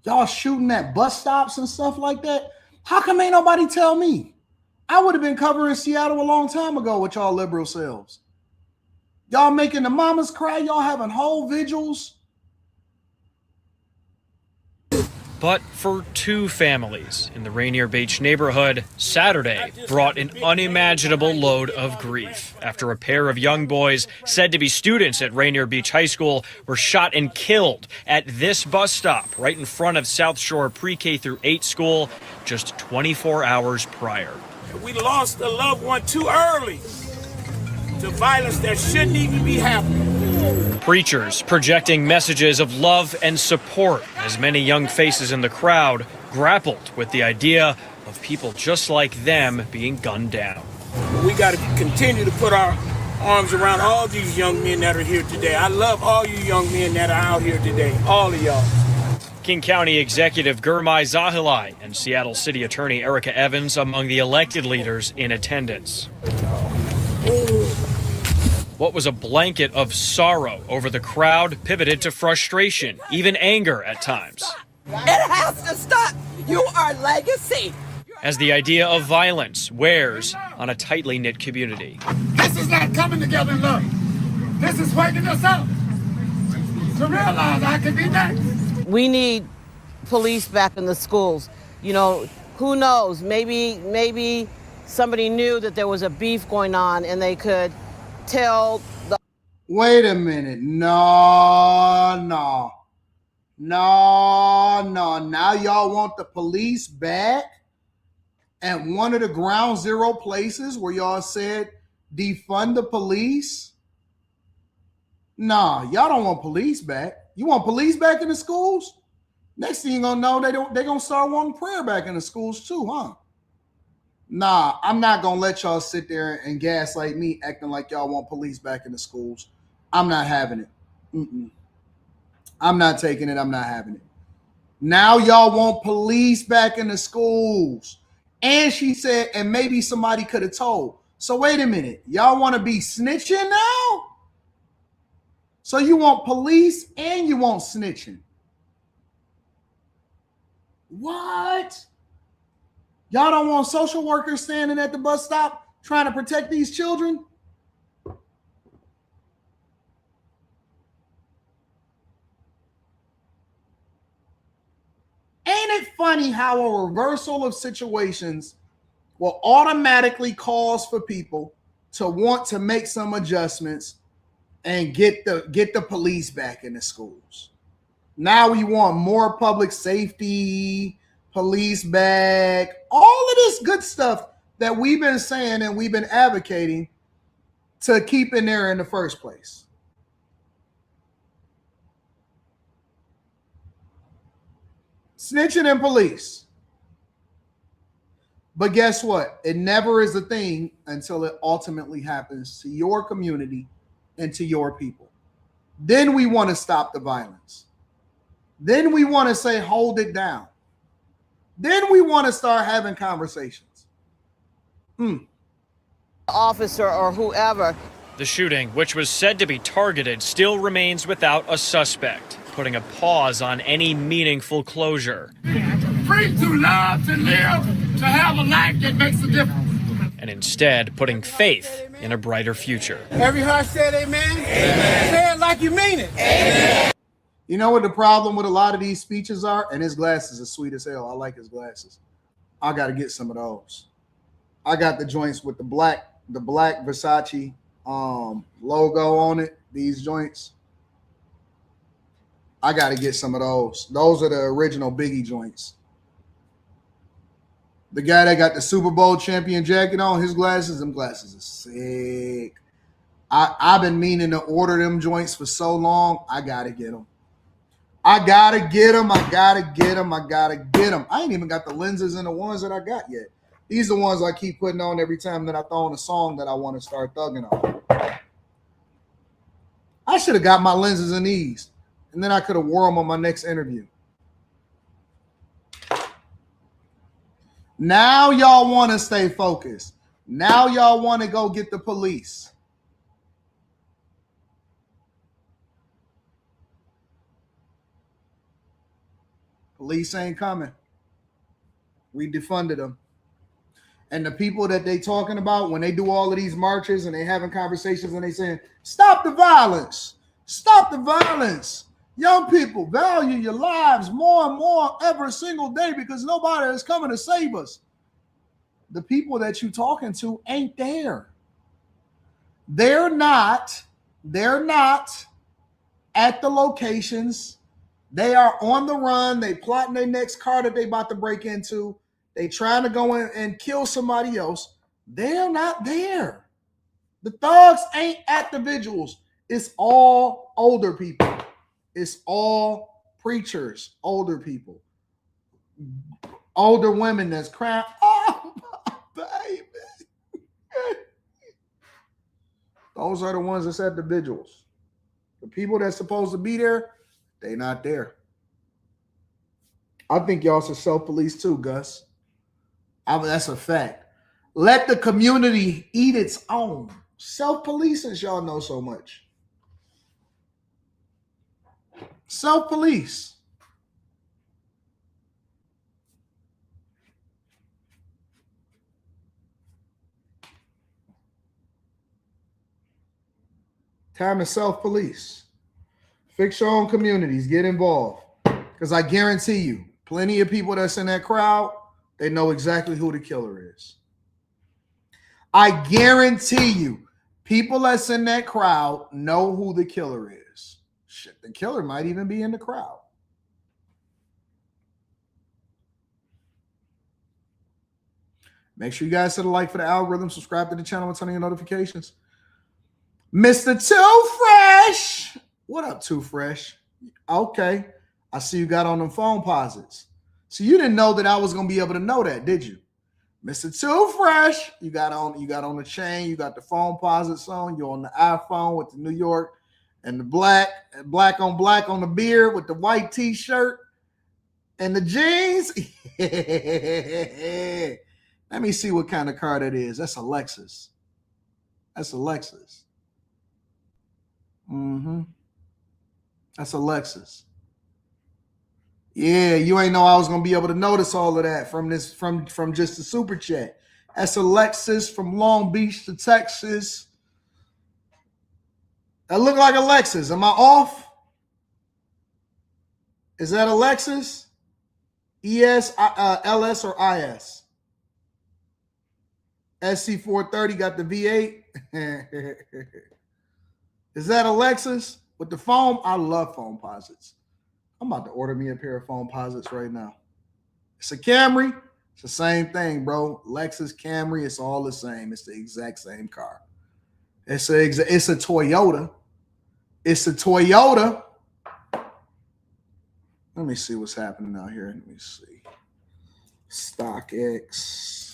Y'all shooting at bus stops and stuff like that? How come ain't nobody tell me? I would have been covering Seattle a long time ago with y'all liberal selves. Y'all making the mamas cry. Y'all having whole vigils. But for 2 families in the Rainier Beach neighborhood, Saturday brought an unimaginable load of grief after a pair of young boys said to be students at Rainier Beach High School were shot and killed at this bus stop right in front of South Shore Pre-K through 8 school just 24 hours prior. We lost a loved one too early to violence that shouldn't even be happening. Preachers projecting messages of love and support as many young faces in the crowd grappled with the idea of people just like them being gunned down. We got to continue to put our arms around all these young men that are here today. I love all you young men that are out here today, all of y'all. King County Executive Gurmai Zahilai and Seattle City Attorney Erica Evans among the elected leaders in attendance. What was a blanket of sorrow over the crowd pivoted to frustration, even anger at times. It has to stop. You are legacy. As the idea of violence wears on a tightly knit community. This is not coming together in love. This is waking us up to realize I can be next. We need police back in the schools. You know, who knows? Maybe somebody knew that there was a beef going on and they could tell the... Wait a minute. No. Now y'all want the police back at one of the ground zero places where y'all said defund the police? Nah, y'all don't want police back. You want police back in the schools? Next thing you're gonna know, they're gonna start wanting prayer back in the schools too, huh? Nah, I'm not gonna let y'all sit there and gaslight me acting like y'all want police back in the schools. I'm not having it. I'm not taking it. I'm not having it. Now y'all want police back in the schools. And she said, and maybe somebody could have told. So wait a minute. Y'all want to be snitching now? So you want police and you want snitching. What? Y'all don't want social workers standing at the bus stop trying to protect these children? Ain't it funny how a reversal of situations will automatically cause for people to want to make some adjustments and get the police back in the schools? Now we want more public safety, police back, all of this good stuff that we've been saying and we've been advocating to keep in there in the first place. Snitching and police. But guess what? It never is a thing until it ultimately happens to your community and to your people. Then we want to stop the violence. Then we want to say, hold it down. Then we want to start having conversations. Officer or whoever. The shooting, which was said to be targeted, still remains without a suspect, putting a pause on any meaningful closure. Free to love, to live, to have a life that makes a difference. And instead putting faith in a brighter future. Every heart said amen. Amen. Say it like you mean it. Amen. You know what the problem with a lot of these speeches are? And his glasses are sweet as hell. I like his glasses. I got to get some of those. I got the joints with the black Versace logo on it. These joints. I got to get some of those. Those are the original Biggie joints. The guy that got the Super Bowl champion jacket on, his glasses, them glasses are sick. I've been meaning to order them joints for so long. I got to get them. I got to get them. I ain't even got the lenses in the ones that I got yet. These are the ones I keep putting on every time that I throw in a song that I want to start thugging on. I should have got my lenses in these, and then I could have wore them on my next interview. Now y'all want to stay focused. Now y'all want to go get the police. Police ain't coming. We defunded them. And the people that they talking about when they do all of these marches and they having conversations and they saying, stop the violence. Stop the violence. Young people, value your lives more and more every single day because nobody is coming to save us. The people that you talking to ain't there. They're not at the locations. They are on the run. They plotting their next car that they about to break into. They trying to go in and kill somebody else. They're not there. The thugs ain't at the vigils. It's all older people. It's all preachers, older people. Older women that's crying, oh, my baby. Those are the ones that's at the vigils. The people that's supposed to be there, they not there. I think y'all should self-police too, Gus. That's a fact. Let the community eat its own. Self-police, since y'all know so much. Self-police. Time to self-police. Fix your own communities. Get involved. Because I guarantee you, plenty of people that's in that crowd, they know exactly who the killer is. I guarantee you, people that's in that crowd know who the killer is. Shit, the killer might even be in the crowd. Make sure you guys hit a like for the algorithm, subscribe to the channel, and turn on your notifications. Mr. Too Fresh. What up, Too Fresh? Okay. I see you got on them phone posits. So you didn't know that I was going to be able to know that, did you? Mr. Too Fresh, you got on the chain, you got the phone posits on, you're on the iPhone with the New York and the black on black on the beard with the white t-shirt and the jeans. Let me see what kind of car that is. That's a Lexus. That's a Lexus. That's a Lexus. Yeah, you ain't know I was gonna be able to notice all of that from just the super chat. That's a Lexus from Long Beach to Texas. That look like a Lexus. Am I off? Is that a Lexus? ES, LS, or IS? SC430 got the V8. Is that a Lexus with the foam? I love foam posits. I'm about to order me a pair of foam posits right now. It's a Camry. It's the same thing, bro. Lexus, Camry, it's all the same. It's the exact same car. It's a Toyota. It's a Toyota. Let me see what's happening out here. Let me see. StockX.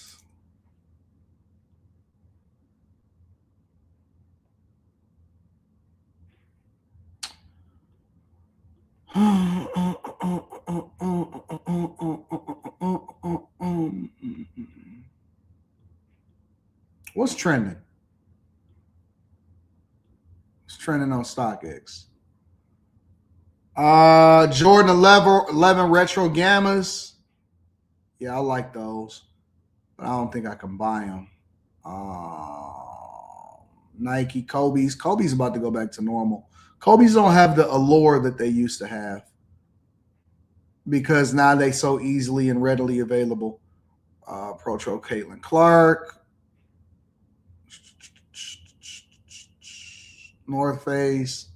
What's trending? It's trending on StockX. Jordan 11 Retro Gammas. Yeah, I like those, but I don't think I can buy them. Nike Kobe's. Kobe's about to go back to normal. Kobe's don't have the allure that they used to have because now they so easily and readily available. Protro Caitlin Clark. North Face.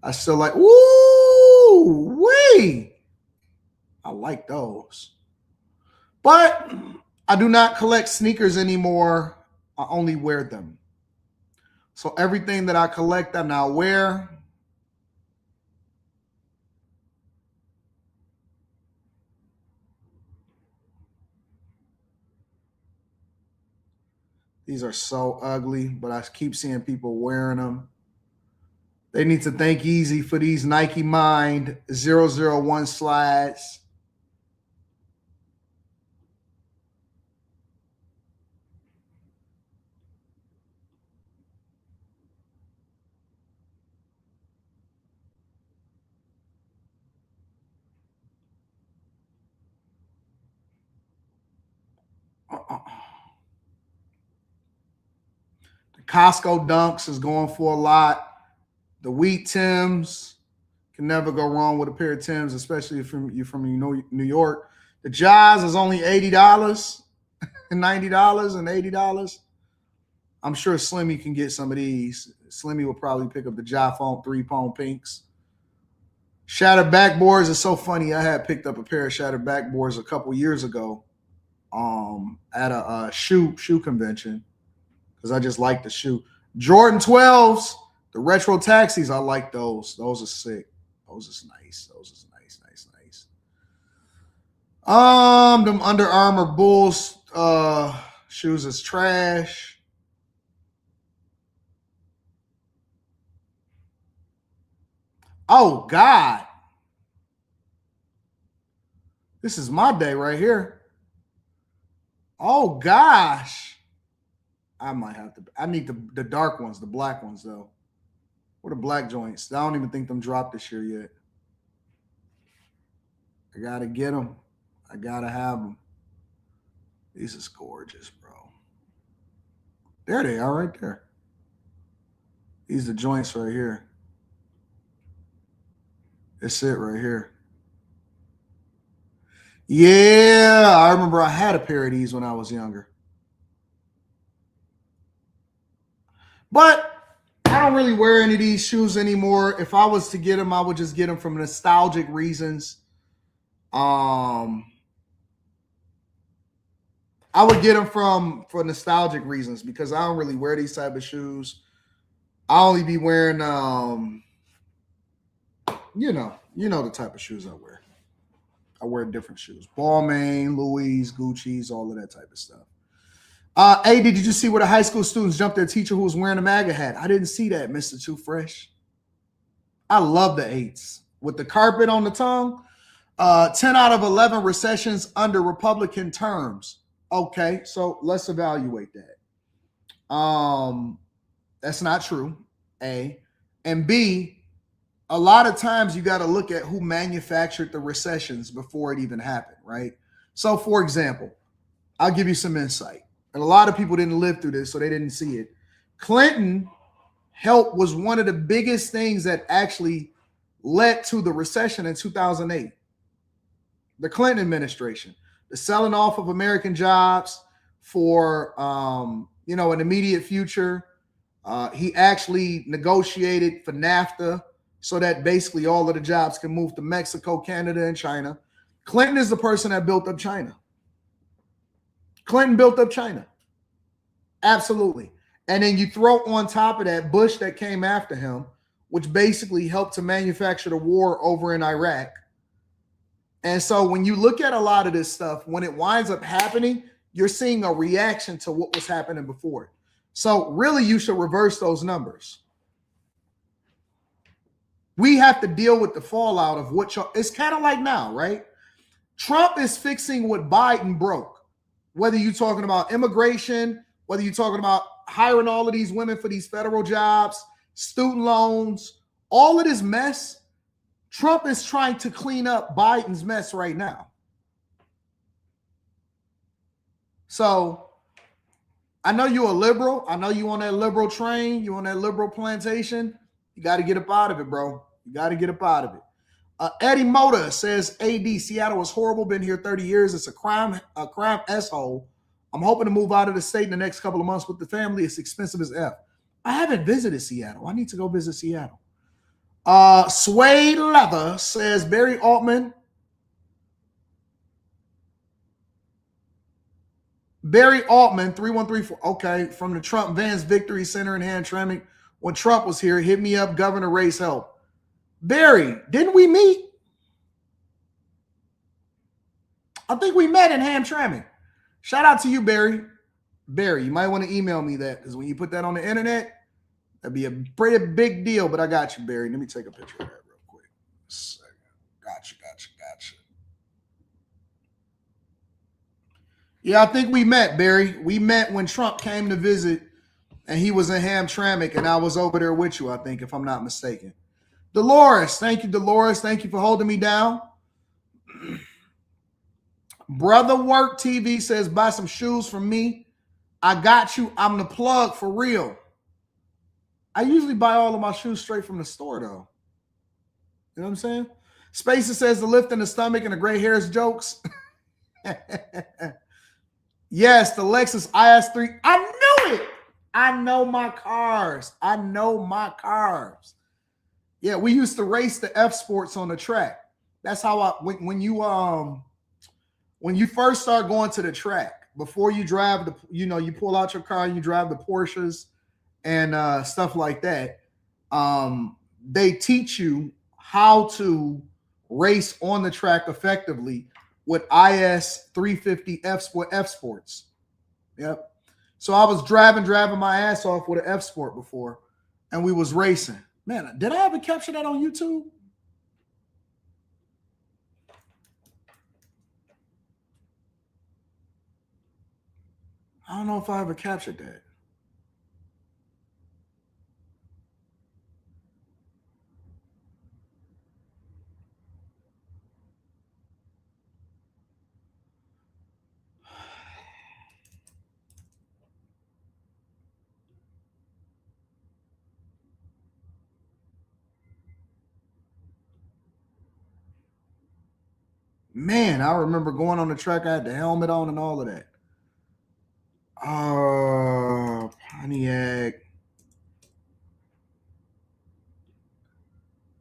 I still like, ooh, wee. I like those. But I do not collect sneakers anymore. I only wear them. So everything that I collect, I now wear. These are so ugly, but I keep seeing people wearing them. They need to thank Easy for these Nike Mind 001 slides. The Costco Dunks is going for a lot. The Wheat Tims, can never go wrong with a pair of Tims, especially if you're from New York. The Jazz is only $80 and $90 and $80. I'm sure Slimmy can get some of these. Slimmy will probably pick up the Jafone 3-pone pinks. Shattered backboards is so funny. I had picked up a pair of shattered backboards a couple years ago at a shoe convention because I just like the shoe. Jordan 12s, the retro taxis, I like those. Those are sick. Those is nice. Those is nice. Them Under Armour Bulls shoes is trash. Oh, God. This is my day right here. Oh, gosh. I might have to. I need the dark ones, the black ones, though. What are black joints? I don't even think them dropped this year yet. I got to get them. I got to have them. These is gorgeous, bro. There they are right there. These are the joints right here. That's it right here. Yeah, I remember I had a pair of these when I was younger. But I don't really wear any of these shoes anymore. If I was to get them, I would just get them from nostalgic reasons. I would get them for nostalgic reasons because I don't really wear these type of shoes. I only be wearing, you know the type of shoes I wear. I wear different shoes. Balmain, Louis, Gucci's, all of that type of stuff. Hey, did you see where the high school students jumped their teacher who was wearing a MAGA hat? I didn't see that, Mr. Too Fresh. I love the 8s. With the carpet on the tongue, 10 out of 11 recessions under Republican terms. Okay, so let's evaluate that. That's not true, A. And B, a lot of times you got to look at who manufactured the recessions before it even happened, right? So, for example, I'll give you some insight. And a lot of people didn't live through this, so they didn't see it. Clinton help was one of the biggest things that actually led to the recession in 2008. The Clinton administration, the selling off of American jobs for, an immediate future. He actually negotiated for NAFTA so that basically all of the jobs can move to Mexico, Canada, and China. Clinton is the person that built up China. Clinton built up China. Absolutely. And then you throw on top of that Bush that came after him, which basically helped to manufacture the war over in Iraq. And so when you look at a lot of this stuff, when it winds up happening, you're seeing a reaction to what was happening before. So really, you should reverse those numbers. We have to deal with the fallout of what it's kind of like now, right? Trump is fixing what Biden broke. Whether you're talking about immigration, whether you're talking about hiring all of these women for these federal jobs, student loans, all of this mess, Trump is trying to clean up Biden's mess right now. So I know you're a liberal. I know you on that liberal train. You on that liberal plantation. You got to get up out of it, bro. You got to get up out of it. Eddie Mota says, AD, Seattle is horrible. Been here 30 years. It's a crime S-hole. I'm hoping to move out of the state in the next couple of months with the family. It's expensive as F. I haven't visited Seattle. I need to go visit Seattle. Suede Leather says, Barry Altman. Barry Altman, 3134. Okay, from the Trump Vance Victory Center in Hamtramck. When Trump was here, hit me up, Governor Ray's help. Barry, didn't we meet? I think we met in Hamtramck. Shout out to you, Barry. Barry, you might want to email me that because when you put that on the internet, that'd be a pretty big deal. But I got you, Barry. Let me take a picture of that real quick. Gotcha. Yeah, I think we met, Barry. We met when Trump came to visit, and he was in Hamtramck, and I was over there with you, I think, if I'm not mistaken. Dolores, thank you, Dolores. Thank you for holding me down. Brother Work TV says, buy some shoes from me. I got you. I'm the plug for real. I usually buy all of my shoes straight from the store, though. You know what I'm saying? Spacer says the lift in the stomach and the gray hairs jokes. Yes, the Lexus IS3. I knew it. I know my cars. Yeah, we used to race the F Sports on the track. That's how when you first start going to the track, before you drive you pull out your car and you drive the Porsches and stuff like that. They teach you how to race on the track effectively with IS350 F Sports. Yep. So I was driving my ass off with an F Sport before, and we was racing. Man, did I ever capture that on YouTube? I don't know if I ever captured that. Man, I remember going on the track. I had the helmet on and all of that. Pontiac.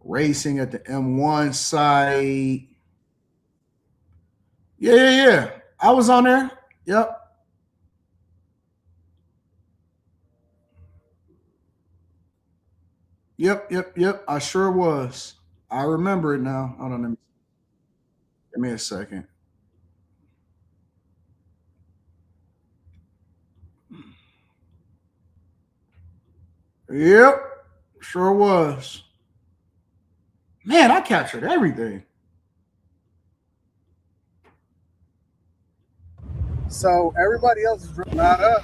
Racing at the M1 site. Yeah. I was on there. Yep. I sure was. I remember it now. Hold on. Give me a second. Yep. Sure was. Man, I captured everything. So everybody else is not us.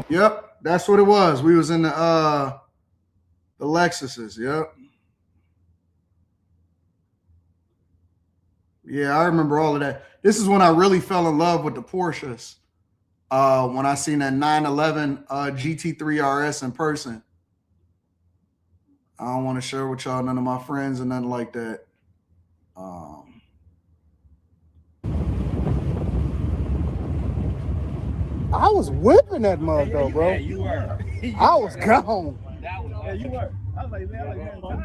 Yep, that's what it was. We was in the The Lexuses, yep. Yeah, I remember all of that. This is when I really fell in love with the Porsches. When I seen that 911 GT3 RS in person. I don't want to share with y'all none of my friends and nothing like that. I was whipping that mug though, bro. Yeah, you were. I was gone. Yeah, you were. I was like, man, All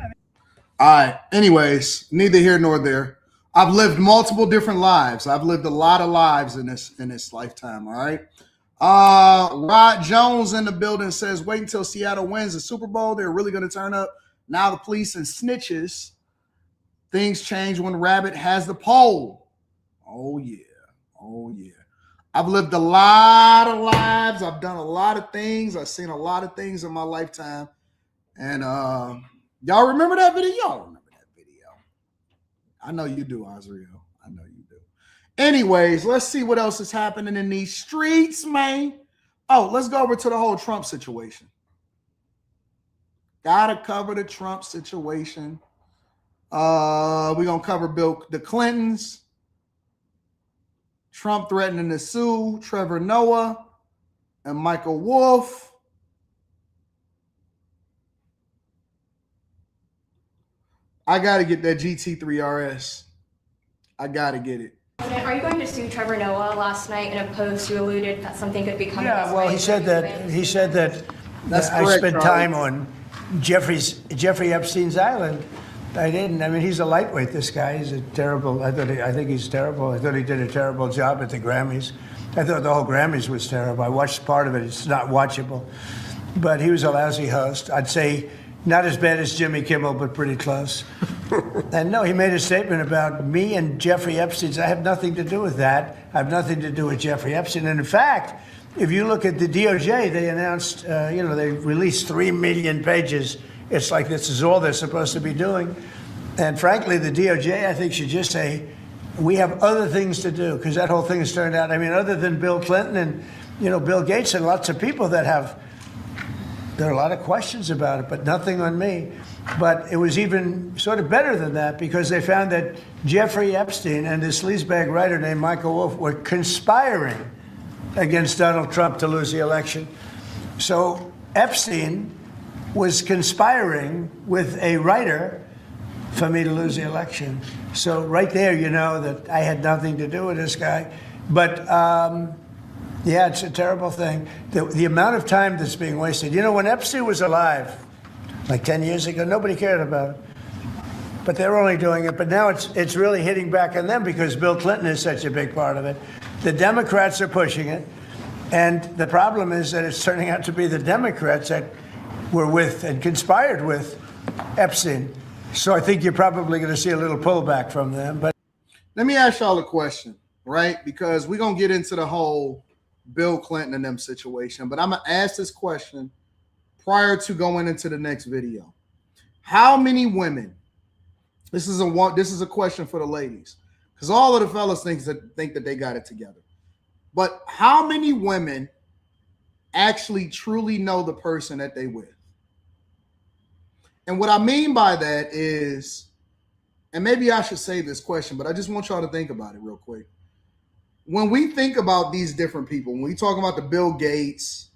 right. Anyways, neither here nor there. I've lived multiple different lives. I've lived a lot of lives in this lifetime. All right. Rod Jones in the building says, wait until Seattle wins the Super Bowl. They're really going to turn up. Now the police and snitches. Things change when Rabbit has the pole. Oh, yeah. Oh, yeah. I've lived a lot of lives. I've done a lot of things. I've seen a lot of things in my lifetime. And y'all remember that video? Y'all remember that video. I know you do, Azriel. I know you do. Anyways, let's see what else is happening in these streets, man. Oh, let's go over to the whole Trump situation. Gotta cover the Trump situation. We're going to cover the Clintons. Trump threatening to sue Trevor Noah and Michael Wolff. I got to get that GT3 RS. I got to get it. Are you going to sue Trevor Noah? Last night in a post, you alluded that something could be coming. Yeah, well, he said that That's I correct, spent Charlie. time on Jeffrey Epstein's island. I didn't. I mean, he's a lightweight, this guy. He's a terrible, I think he's terrible. I thought he did a terrible job at the Grammys. I thought the whole Grammys was terrible. I watched part of it. It's not watchable. But he was a lousy host. I'd say not as bad as Jimmy Kimmel, but pretty close. And no, he made a statement about me and Jeffrey Epstein. I have nothing to do with that. I have nothing to do with Jeffrey Epstein. And in fact, if you look at the DOJ, they announced, they released 3 million pages. It's like this is all they're supposed to be doing. And frankly, the DOJ, I think, should just say, we have other things to do, because that whole thing has turned out, I mean, other than Bill Clinton and, Bill Gates and lots of people that there are a lot of questions about it, but nothing on me. But it was even sort of better than that, because they found that Jeffrey Epstein and this sleazebag writer named Michael Wolff were conspiring against Donald Trump to lose the election. So Epstein was conspiring with a writer for me to lose the election. So right there, you know that I had nothing to do with this guy. But yeah, it's a terrible thing. The amount of time that's being wasted. When Epstein was alive, like 10 years ago, nobody cared about it. But they're only doing it. But now it's really hitting back on them because Bill Clinton is such a big part of it. The Democrats are pushing it. And the problem is that it's turning out to be the Democrats that were with and conspired with Epstein. So I think you're probably going to see a little pullback from them. But let me ask y'all a question, right? Because we're going to get into the whole Bill Clinton and them situation. But I'm going to ask this question prior to going into the next video. How many women, this is a question for the ladies, because all of the fellas think that they got it together. But how many women actually truly know the person that they with? And what I mean by that is, and maybe I should say this question, but I just want y'all to think about it real quick. When we think about these different people, when we talk about the Bill Gates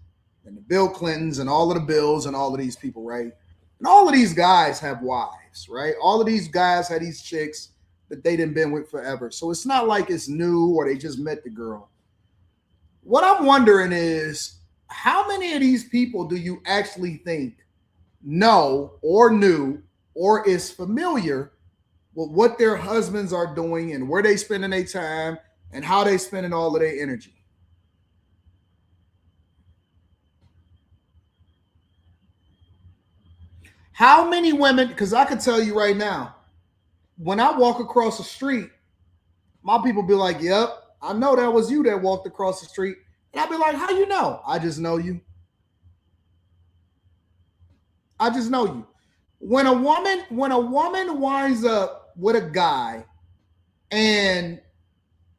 and the Bill Clintons and all of the Bills and all of these people, right? And all of these guys have wives, right? All of these guys had these chicks that they done been with forever. So it's not like it's new or they just met the girl. What I'm wondering is, how many of these people do you actually think know or knew or is familiar with what their husbands are doing and where they spending their time and how they spending all of their energy? How many women, because I can tell you right now, when I walk across the street, my people be like, yep, I know that was you that walked across the street. And I'll be like, how you know? I just know you. I just know you. When a woman winds up with a guy, and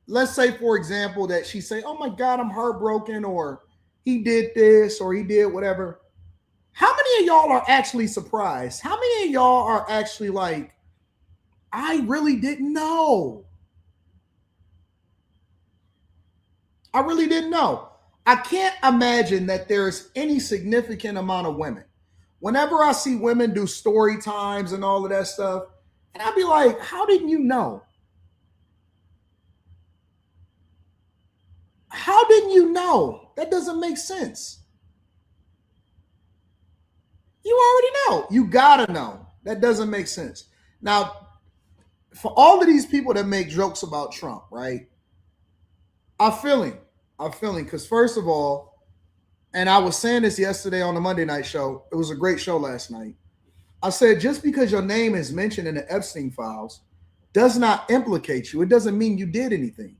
let's say, for example, that she say, oh my God, I'm heartbroken, or he did this, or he did whatever. How many of y'all are actually surprised? How many of y'all are actually like, I really didn't know? I really didn't know. I can't imagine that there's any significant amount of women. Whenever I see women do story times and all of that stuff, and I'd be like, how didn't you know? How didn't you know? That doesn't make sense. You already know. You gotta know. That doesn't make sense. Now, for all of these people that make jokes about Trump, right? I'm feeling, because first of all, and I was saying this yesterday on the Monday night show, it was a great show last night. I said, just because your name is mentioned in the Epstein files does not implicate you. It doesn't mean you did anything.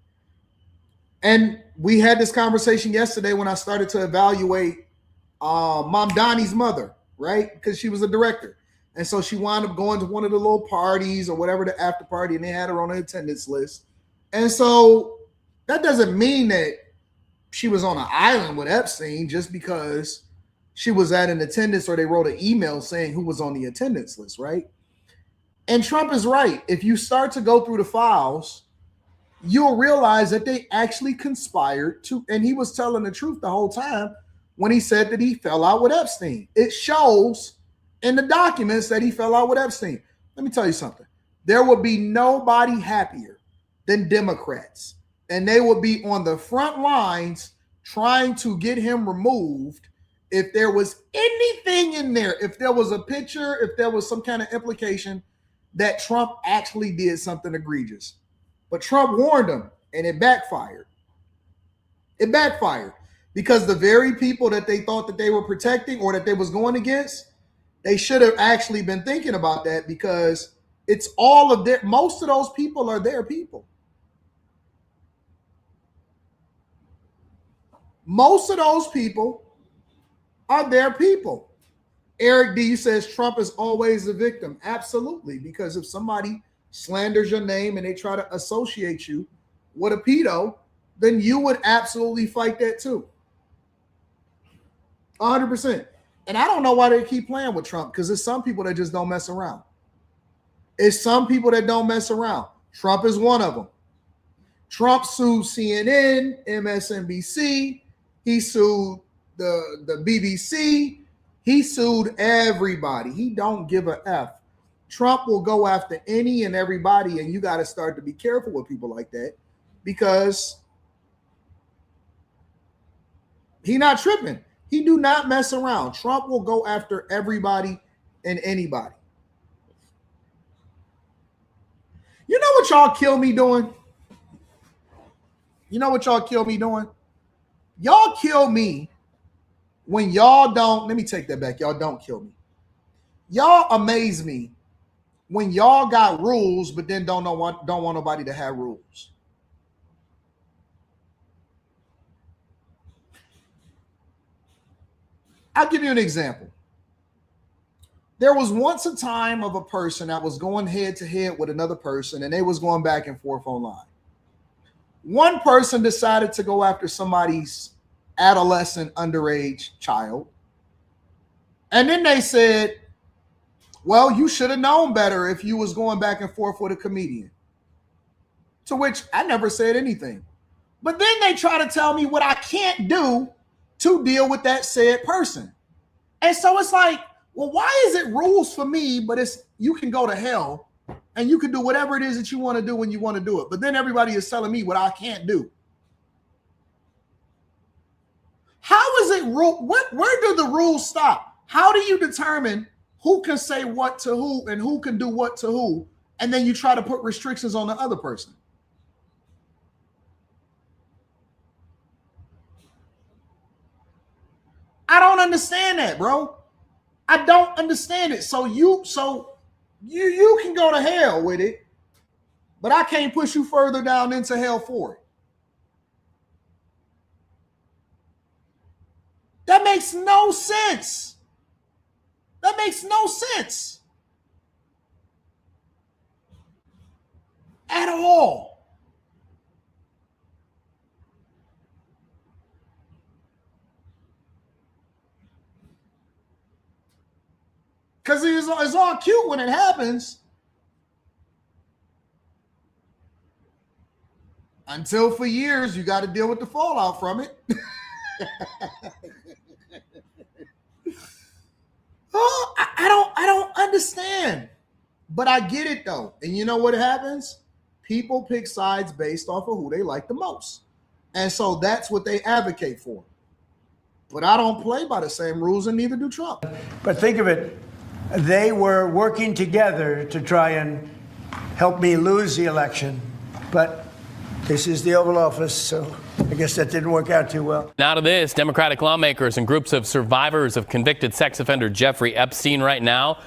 And we had this conversation yesterday when I started to evaluate Mom Donnie's mother, right? Because she was a director. And so she wound up going to one of the little parties or whatever, the after party, and they had her on the attendance list. And so that doesn't mean that she was on an island with Epstein just because she was at an attendance or they wrote an email saying who was on the attendance list, right? And Trump is right. If you start to go through the files, you'll realize that they actually conspired to, and he was telling the truth the whole time when he said that he fell out with Epstein. It shows in the documents that he fell out with Epstein. Let me tell you something. There would be nobody happier than Democrats, and they would be on the front lines trying to get him removed if there was anything in there, if there was a picture, if there was some kind of implication that Trump actually did something egregious. But Trump warned them, and it backfired. It backfired because the very people that they thought that they were protecting or that they was going against, they should have actually been thinking about that, because it's all of their, most of those people are their people. Most of those people are their people. Eric D says Trump is always the victim. Absolutely, because if somebody slanders your name and they try to associate you with a pedo, then you would absolutely fight that too. 100%. And I don't know why they keep playing with Trump, because there's some people that just don't mess around. It's some people that don't mess around. Trump is one of them. Trump sued CNN, MSNBC. He sued the BBC. He sued everybody. He don't give a F. Trump will go after any and everybody, and you got to start to be careful with people like that, because he not tripping. He do not mess around. Trump will go after everybody and anybody. You know what y'all kill me doing? You know what y'all kill me doing? Y'all kill me when y'all don't, let me take that back. Y'all don't kill me. Y'all amaze me when y'all got rules, but then don't want nobody to have rules. I'll give you an example. There was once a time of a person that was going head to head with another person, and they was going back and forth online. One person decided to go after somebody's adolescent underage child. And then they said, well, you should have known better if you was going back and forth with a comedian. To which I never said anything. But then they try to tell me what I can't do to deal with that said person. And so it's like, well, why is it rules for me, but it's you can go to hell and you can do whatever it is that you want to do when you want to do it. But then everybody is telling me what I can't do. How is it rule? Where do the rules stop? How do you determine who can say what to who and who can do what to who? And then you try to put restrictions on the other person. I don't understand that, bro. I don't understand it. So you can go to hell with it, but I can't push you further down into hell for it. That makes no sense. That makes no sense at all. Because it's all cute when it happens. Until for years, you got to deal with the fallout from it. Oh, I don't understand. But I get it though. And you know what happens? People pick sides based off of who they like the most. And so that's what they advocate for. But I don't play by the same rules, and neither do Trump. But think of it. They were working together to try and help me lose the election. But this is the Oval Office, so I guess that didn't work out too well. Now to this, Democratic lawmakers and groups of survivors of convicted sex offender Jeffrey Epstein right now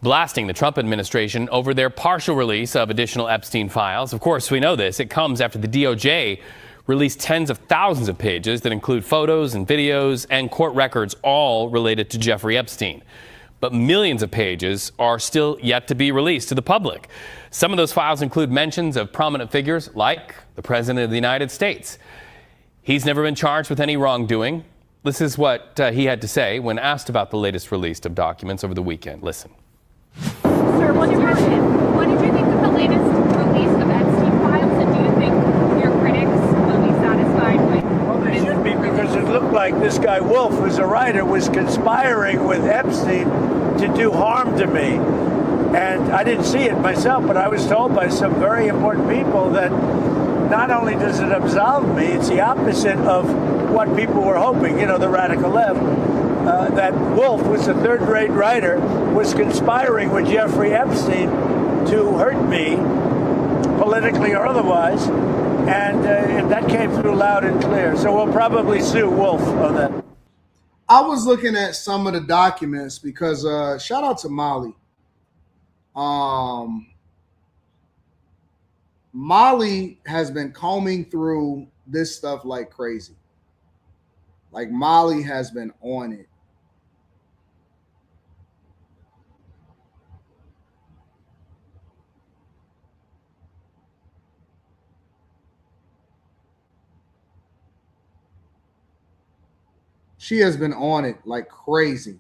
blasting the Trump administration over their partial release of additional Epstein files. Of course, we know this. It comes after the DOJ released tens of thousands of pages that include photos and videos and court records, all related to Jeffrey Epstein. But millions of pages are still yet to be released to the public. Some of those files include mentions of prominent figures like the President of the United States. He's never been charged with any wrongdoing. This is what he had to say when asked about the latest release of documents over the weekend. Listen. Sir, what did you think of the latest release of Epstein files, and do you think your critics will be satisfied with? Well, they should be, because it looked like this guy Wolf, who's a writer, was conspiring with Epstein to do harm to me. And I didn't see it myself, but I was told by some very important people that not only does it absolve me, it's the opposite of what people were hoping, you know, the radical left. That Wolf was a third-rate writer, was conspiring with Jeffrey Epstein to hurt me, politically or otherwise, and that came through loud and clear. So we'll probably sue Wolf on that. I was looking at some of the documents because shout out to Molly. Molly has been combing through this stuff like crazy. Like Molly has been on it. She has been on it like crazy.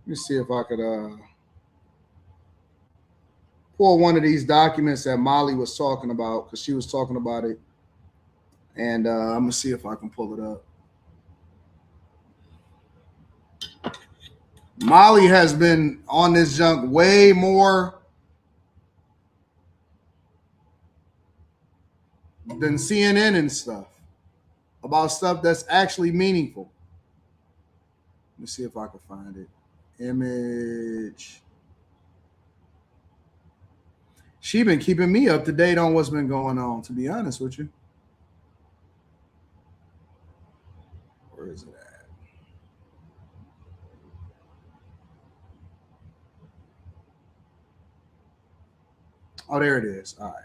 Let me see if I could pull one of these documents that Molly was talking about, because she was talking about it. And I'm going to see if I can pull it up. Molly has been on this junk way more than CNN and stuff, about stuff that's actually meaningful. Let me see if I can find it. Image. She been keeping me up to date on what's been going on, to be honest with you. Where is it at? Oh, there it is. All right.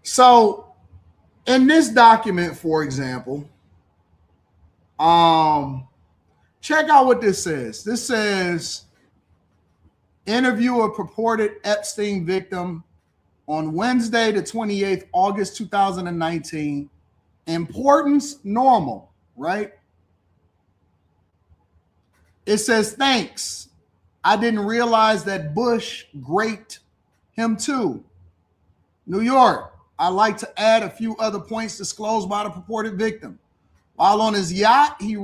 So in this document, for example, check out what this says. This says, interview a purported Epstein victim on Wednesday, the 28th, August 2019. Importance normal, right? It says, thanks. I didn't realize that Bush graped him too. New York. I'd like to add a few other points disclosed by the purported victim. While on his yacht, he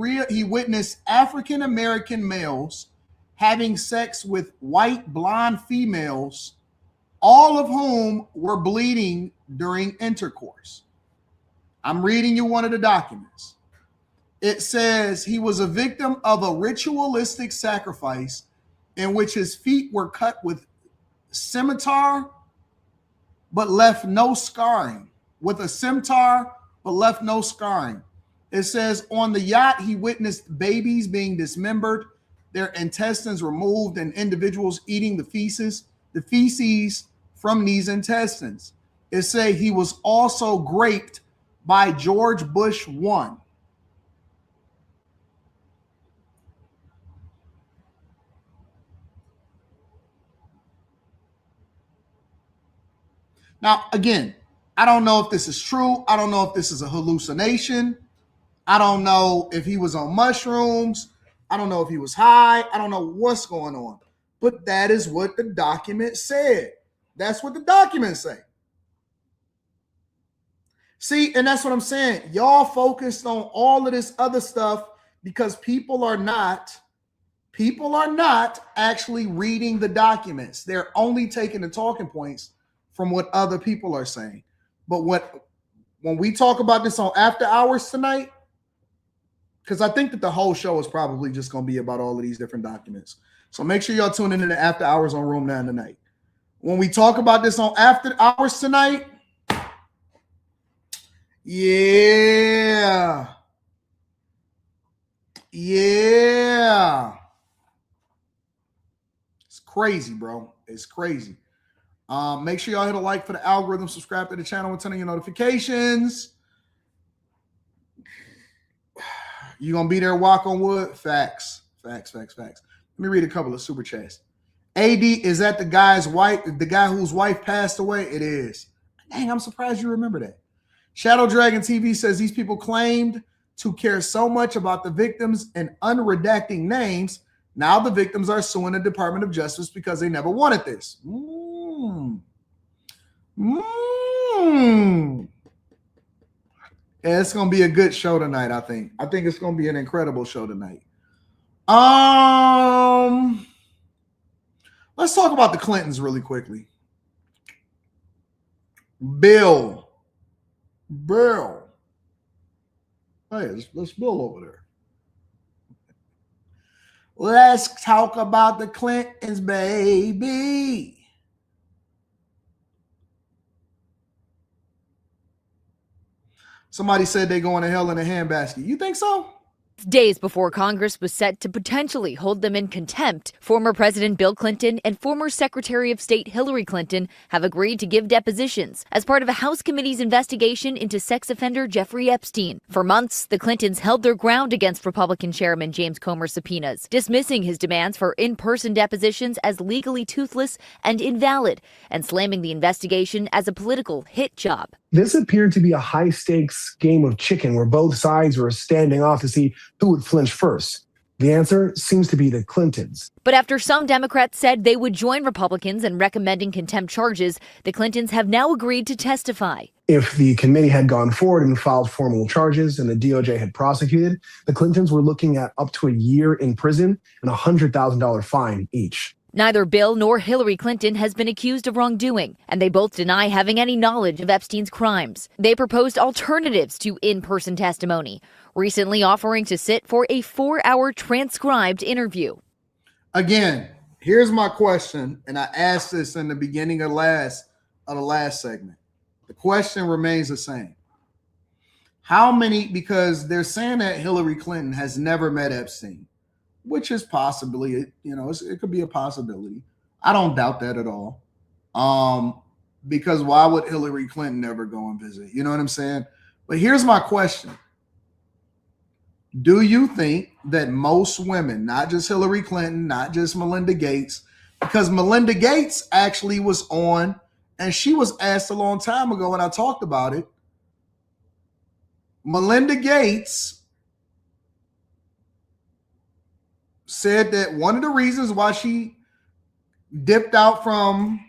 witnessed African-American males having sex with white blonde females, all of whom were bleeding during intercourse. I'm reading you one of the documents. It says he was a victim of a ritualistic sacrifice in which his feet were cut with scimitar but left no scarring. With a scimitar but left no scarring. It says on the yacht, he witnessed babies being dismembered, their intestines removed, and individuals eating the feces from these intestines. It say he was also raped by George Bush 1. Now, again, I don't know if this is true. I don't know if this is a hallucination. I don't know if he was on mushrooms. I don't know if he was high. I don't know what's going on. But that is what the document said. That's what the document say. See, and that's what I'm saying. Y'all focused on all of this other stuff because people are not actually reading the documents. They're only taking the talking points from what other people are saying. But when we talk about this on After Hours tonight, because I think that the whole show is probably just going to be about all of these different documents. So make sure y'all tune into the After Hours on Room 9 tonight. When we talk about this on After Hours tonight, yeah. It's crazy, bro. It's crazy. Make sure y'all hit a like for the algorithm, subscribe to the channel, and turn on your notifications. You gonna be there, walk on wood? Facts. Let me read a couple of super chats. AD, is that the guy's wife, the guy whose wife passed away? It is. Dang, I'm surprised you remember that. Shadow Dragon TV says these people claimed to care so much about the victims and unredacting names. Now the victims are suing the Department of Justice because they never wanted this. Yeah, it's gonna be a good show tonight, I think. I think it's gonna be an incredible show tonight. Let's talk about the Clintons really quickly. Bill. Hey, let's Bill over there. Let's talk about the Clintons, baby. Somebody said they're going to hell in a handbasket. You think so? Days before Congress was set to potentially hold them in contempt, former President Bill Clinton and former Secretary of State Hillary Clinton have agreed to give depositions as part of a House committee's investigation into sex offender Jeffrey Epstein. For months, the Clintons held their ground against Republican Chairman James Comer's subpoenas, dismissing his demands for in-person depositions as legally toothless and invalid, and slamming the investigation as a political hit job. This appeared to be a high-stakes game of chicken where both sides were standing off to see who would flinch first. The answer seems to be the Clintons. But after some Democrats said they would join Republicans in recommending contempt charges, the Clintons have now agreed to testify. If the committee had gone forward and filed formal charges and the DOJ had prosecuted, the Clintons were looking at up to a year in prison and a $100,000 fine each. Neither Bill nor Hillary Clinton has been accused of wrongdoing, and they both deny having any knowledge of Epstein's crimes. They proposed alternatives to in-person testimony, recently offering to sit for a 4-hour transcribed interview. Again, here's my question, and I asked this in the beginning of the last segment. The question remains the same. How many, because they're saying that Hillary Clinton has never met Epstein, which is possibly, it could be a possibility. I don't doubt that at all. Because why would Hillary Clinton ever go and visit? You know what I'm saying? But here's my question. Do you think that most women, not just Hillary Clinton, not just Melinda Gates, because Melinda Gates actually was on, and she was asked a long time ago, and I talked about it. Melinda Gates said that one of the reasons why she dipped out from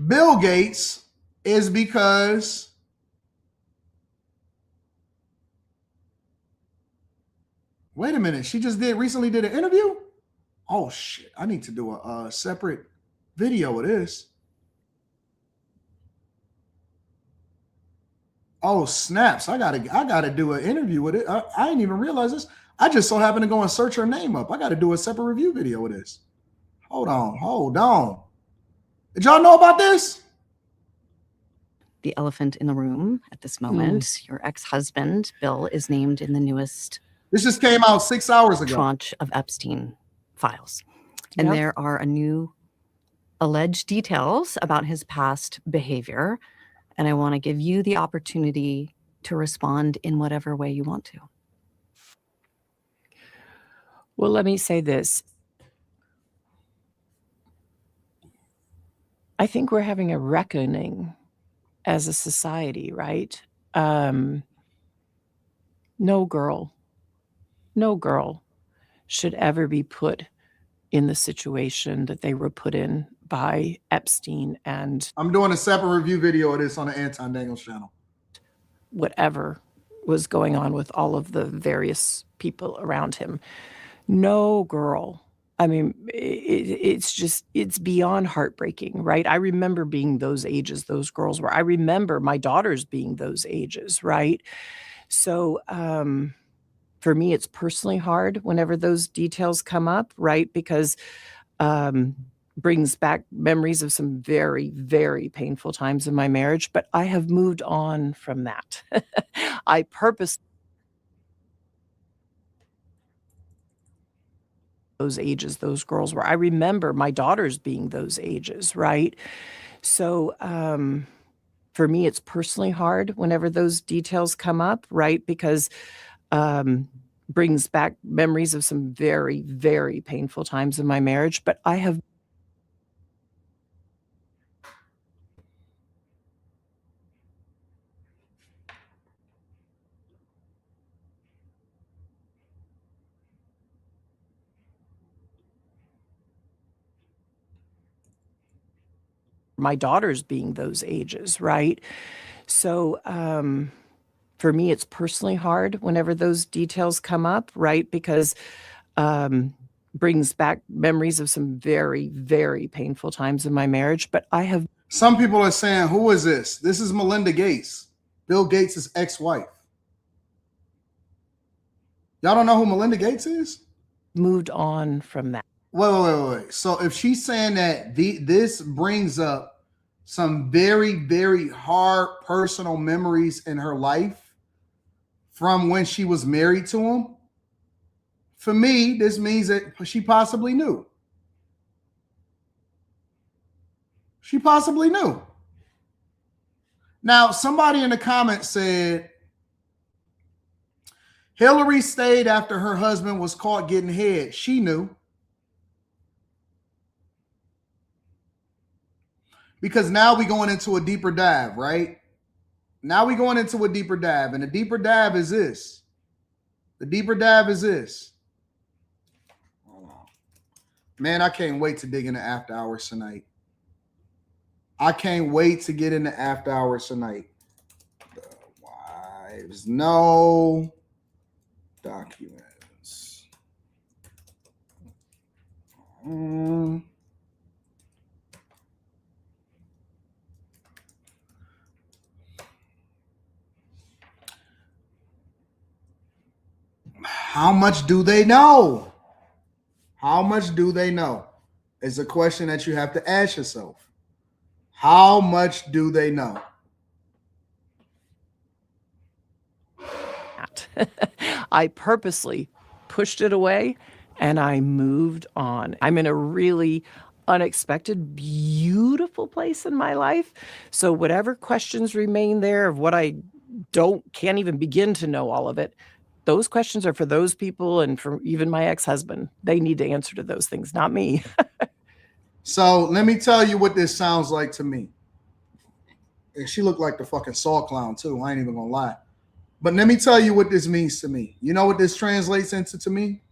Bill Gates is because wait a minute, she just recently did an interview? Oh shit, I need to do a separate video of this. Oh snaps, I gotta do an interview with it. I didn't even realize this. I just so happened to go and search her name up. I gotta do a separate review video of this. Hold on. Did y'all know about this? The elephant in the room at this moment, your ex-husband, Bill, is named in the newest... This just came out 6 hours ago. ...tranche of Epstein files. And there are a new alleged details about his past behavior, and I want to give you the opportunity to respond in whatever way you want to. Well, let me say this. I think we're having a reckoning as a society, right? No girl should ever be put in the situation that they were put in by Epstein and I'm doing a separate review video of this on the Anton Daniels channel. whatever was going on with all of the various people around him. No girl. I mean, it's beyond heartbreaking, right? I remember being those ages those girls were. I remember my daughters being those ages, right? So, for me, it's personally hard whenever those details come up, right? Because brings back memories of some very, very painful times in my marriage, but I have moved on from that. I purposely those ages those girls were. I remember my daughters being those ages, right? So, for me, it's personally hard whenever those details come up, right? Because brings back memories of some very, very painful times in my marriage, but I have my daughters being those ages, right? So, for me, it's personally hard whenever those details come up, right? Because brings back memories of some very, very painful times in my marriage, but I have. Some people are saying, who is this? This is Melinda Gates, Bill Gates' ex-wife. Y'all don't know who Melinda Gates is? Moved on from that. Wait. So if she's saying that this brings up some very, very hard personal memories in her life from when she was married to him, for me, this means that she possibly knew. She possibly knew. Now, somebody in the comments said Hillary stayed after her husband was caught getting head. She knew. Because now we're going into a deeper dive, right? Now we're going into a deeper dive. And the deeper dive is this. The deeper dive is this. Hold on. Man, I can't wait to dig into after hours tonight. I can't wait to get into after hours tonight. The wives, no documents. How much do they know? How much do they know? Is a question that you have to ask yourself. How much do they know? I purposely pushed it away and I moved on. I'm in a really unexpected, beautiful place in my life. So whatever questions remain there of what I can't even begin to know all of it, those questions are for those people and for even my ex-husband. They need to answer to those things, not me. So let me tell you what this sounds like to me. And she looked like the fucking Saw clown too. I ain't even gonna lie. But let me tell you what this means to me. You know what this translates into to me?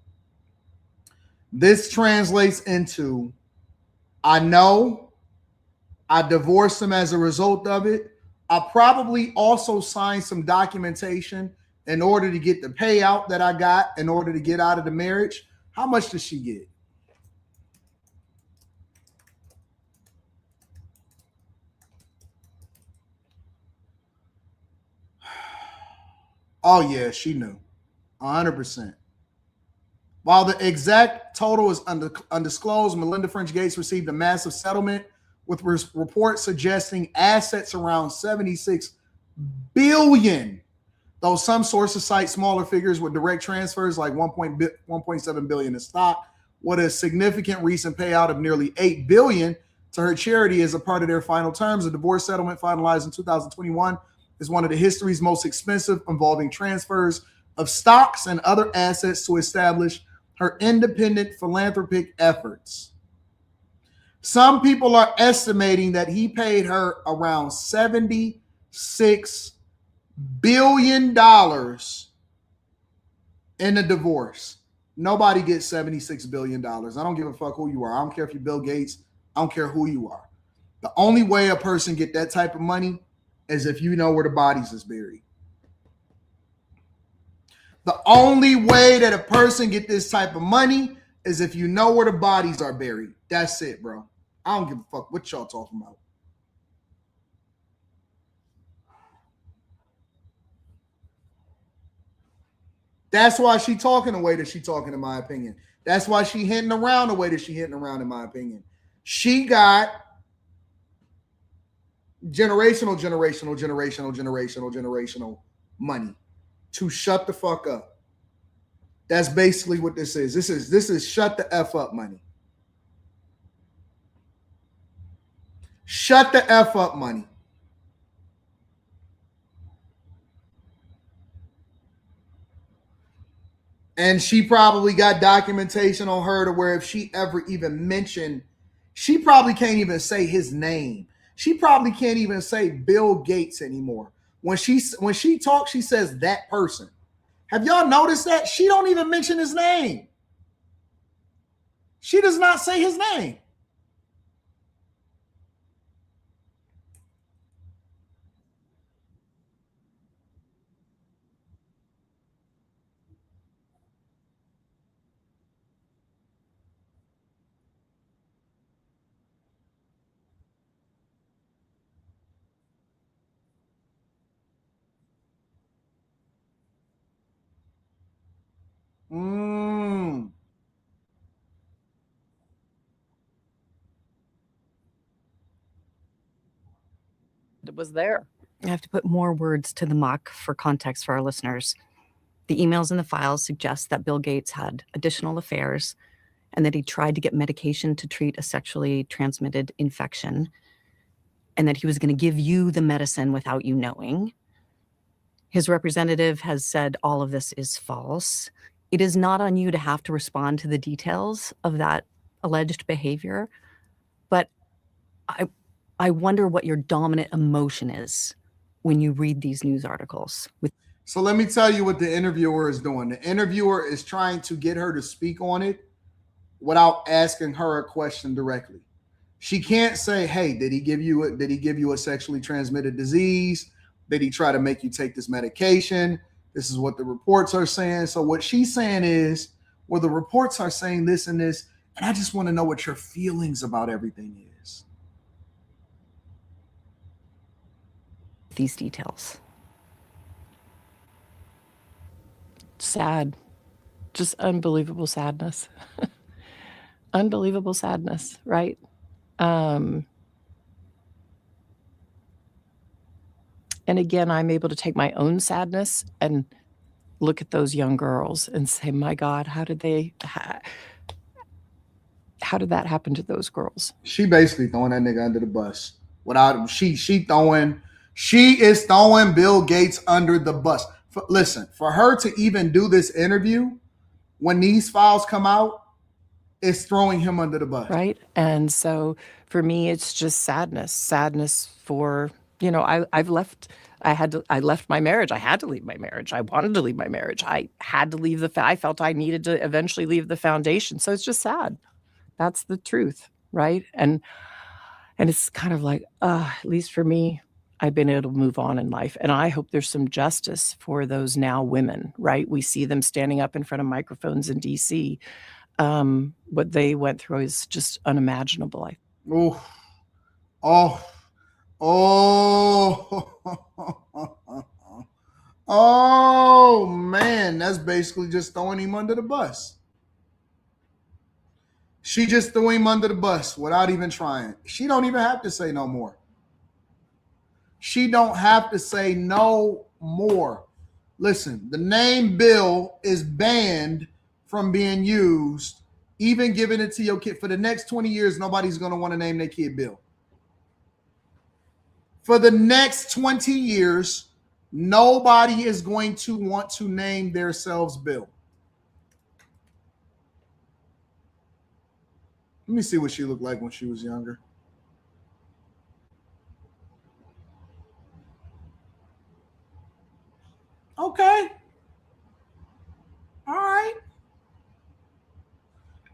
This translates into, I know I divorced him as a result of it. I probably also signed some documentation in order to get the payout that I got in order to get out of the marriage. How much does she get? Oh, yeah, she knew. 100%. While the exact total is undisclosed, Melinda French Gates received a massive settlement with reports suggesting assets around $76 billion, though some sources cite smaller figures with direct transfers like $1.7 billion in stock, with a significant recent payout of nearly $8 billion to her charity as a part of their final terms. A divorce settlement finalized in 2021 is one of the history's most expensive, involving transfers of stocks and other assets to establish her independent philanthropic efforts. Some people are estimating that he paid her around $76 billion in a divorce. Nobody gets $76 billion. I don't give a fuck who you are. I don't care if you're Bill Gates. I don't care who you are. The only way a person get that type of money is if you know where the bodies is buried. The only way that a person get this type of money is if you know where the bodies are buried. That's it, bro. I don't give a fuck what y'all talking about. That's why she talking the way that she talking, in my opinion. That's why she hitting around the way that she hitting around, in my opinion. She got generational money to shut the fuck up. That's basically what this is. This is shut the F up money. Shut the F up money. And she probably got documentation on her to where if she ever even mentioned, she probably can't even say his name. She probably can't even say Bill Gates anymore. When she talks, she says that person. Have y'all noticed that? She don't even mention his name. She does not say his name. It was there. I have to put more words to the muck for context for our listeners. The emails and the files suggest that Bill Gates had additional affairs and that he tried to get medication to treat a sexually transmitted infection, and that he was going to give you the medicine without you knowing. His representative has said all of this is false. It is not on you to have to respond to the details of that alleged behavior, but I wonder what your dominant emotion is when you read these news articles. So let me tell you what the interviewer is doing. The interviewer is trying to get her to speak on it without asking her a question directly. She can't say, "Hey, did he give you a sexually transmitted disease? Did he try to make you take this medication? This is what the reports are saying." So what she's saying is, well, the reports are saying this and this, and I just want to know what your feelings about everything is. These details. Sad. Just unbelievable sadness. Unbelievable sadness, right? And again, I'm able to take my own sadness and look at those young girls and say, my God, how did that happen to those girls? She basically throwing that nigga under the bus. Without him, she is throwing Bill Gates under the bus. Listen, for her to even do this interview when these files come out, it's throwing him under the bus. Right. And so for me, it's just sadness for, I left my marriage. I had to leave my marriage. I wanted to leave my marriage. I had to leave I felt I needed to eventually leave the foundation. So it's just sad. That's the truth. Right. And it's kind of like, at least for me, I've been able to move on in life. And I hope there's some justice for those now women, right? We see them standing up in front of microphones in DC. What they went through is just unimaginable. Oh, man, that's basically just throwing him under the bus. She just threw him under the bus without even trying. She don't even have to say no more. She don't have to say no more. Listen, the name Bill is banned from being used even giving it to your kid. For the next 20 years, nobody's going to want to name their kid Bill. For the next 20 years, nobody is going to want to name themselves Bill. Let me see what she looked like when she was younger. Okay. All right.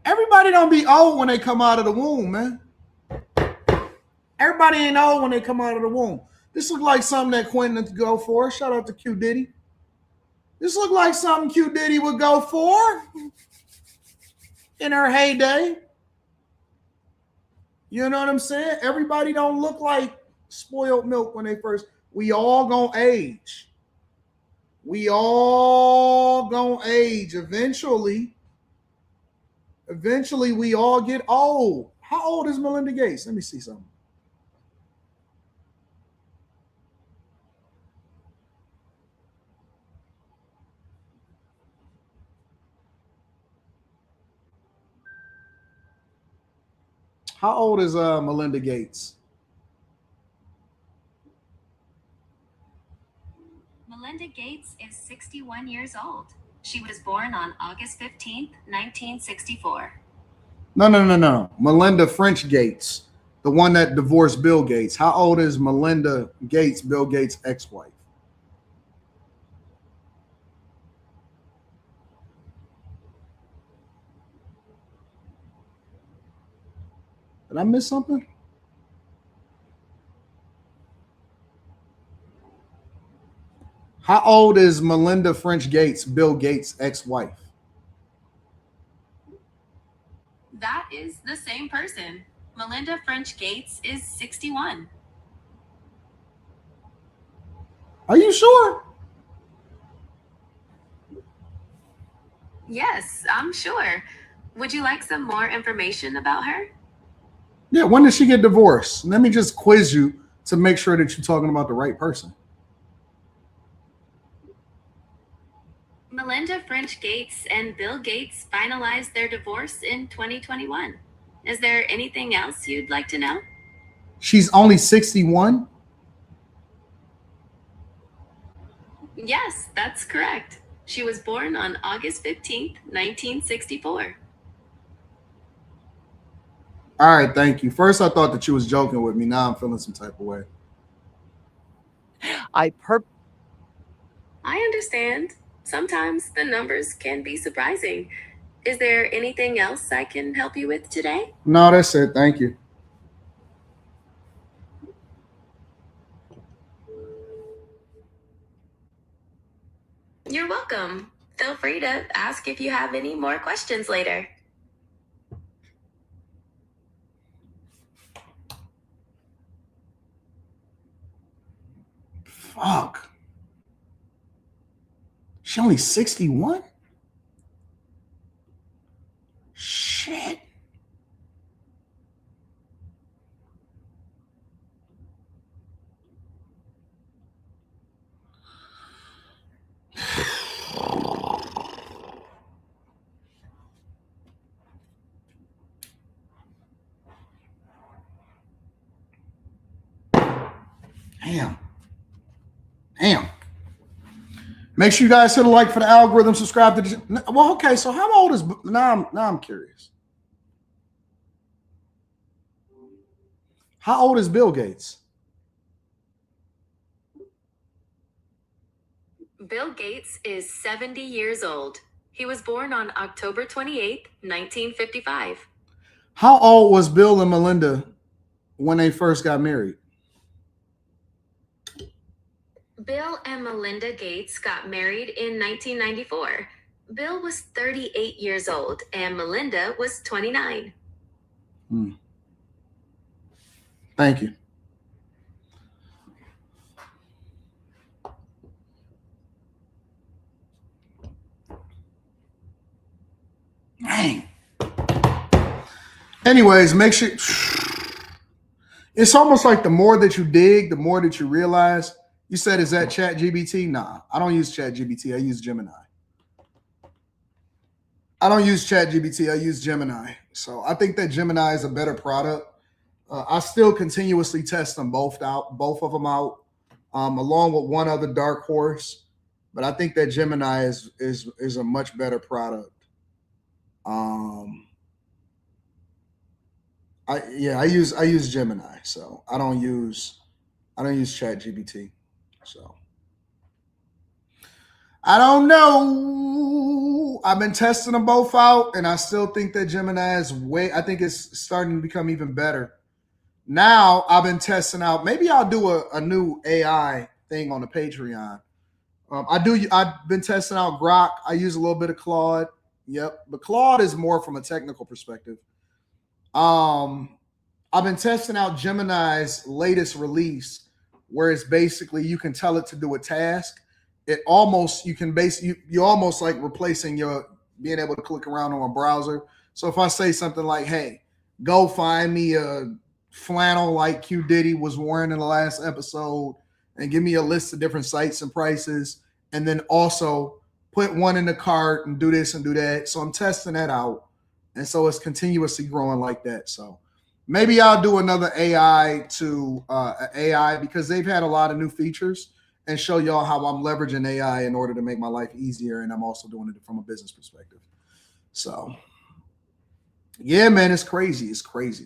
Everybody don't be old when they come out of the womb, man. Everybody ain't old when they come out of the womb. This look like something that Quentin would go for. Shout out to Q Diddy. This look like something Q Diddy would go for in her heyday. You know what I'm saying? Everybody don't look like spoiled milk when they first. We all gonna age. We all gonna age eventually. Eventually, we all get old. How old is Melinda Gates? Let me see something. How old is Melinda Gates? Melinda Gates is 61 years old. She was born on August 15th, 1964. No. Melinda French Gates, the one that divorced Bill Gates. How old is Melinda Gates, Bill Gates' ex-wife? Did I miss something? How old is Melinda French Gates, Bill Gates' ex-wife? That is the same person. Melinda French Gates is 61. Are you sure? Yes, I'm sure. Would you like some more information about her? Yeah, when did she get divorced? Let me just quiz you to make sure that you're talking about the right person. Melinda French Gates and Bill Gates finalized their divorce in 2021. Is there anything else you'd like to know? She's only 61? Yes, that's correct. She was born on August 15th, 1964. All right, thank you. First, I thought that you was joking with me. Now I'm feeling some type of way. I understand. Sometimes the numbers can be surprising. Is there anything else I can help you with today? No, that's it. Thank you. You're welcome. Feel free to ask if you have any more questions later. Fuck. She only 61? Shit. Damn. Make sure you guys hit a like for the algorithm, subscribe to the. Well, okay, so how old is now I'm curious. How old is Bill Gates? Bill Gates is 70 years old. He was born on October 28th, 1955. How old was Bill and Melinda when they first got married? Bill and Melinda Gates got married in 1994. Bill was 38 years old and Melinda was 29. Thank you. Dang. Anyways, make sure. It's almost like the more that you dig, the more that you realize. You said, is that ChatGPT? Nah, I don't use ChatGPT. I use Gemini. I don't use ChatGPT. I use Gemini. So I think that Gemini is a better product. I still continuously test them both of them out, along with one other dark horse. But I think that Gemini is a much better product. I use Gemini, so I don't use ChatGPT. So I don't know. I've been testing them both out, and I still think that Gemini is I think it's starting to become even better. Now I've been testing out. Maybe I'll do a new AI thing on the Patreon. I've been testing out Grok. I use a little bit of Claude. Yep, but Claude is more from a technical perspective. I've been testing out Gemini's latest release, where it's basically you can tell it to do a task. You're almost like replacing your being able to click around on a browser. So if I say something like, "Hey, go find me a flannel like Q Diddy was wearing in the last episode, and give me a list of different sites and prices, and then also put one in the cart and do this and do that." So I'm testing that out, and so it's continuously growing like that. So maybe I'll do another AI because they've had a lot of new features, and show y'all how I'm leveraging AI in order to make my life easier, and I'm also doing it from a business perspective. So yeah, man, it's crazy. It's crazy.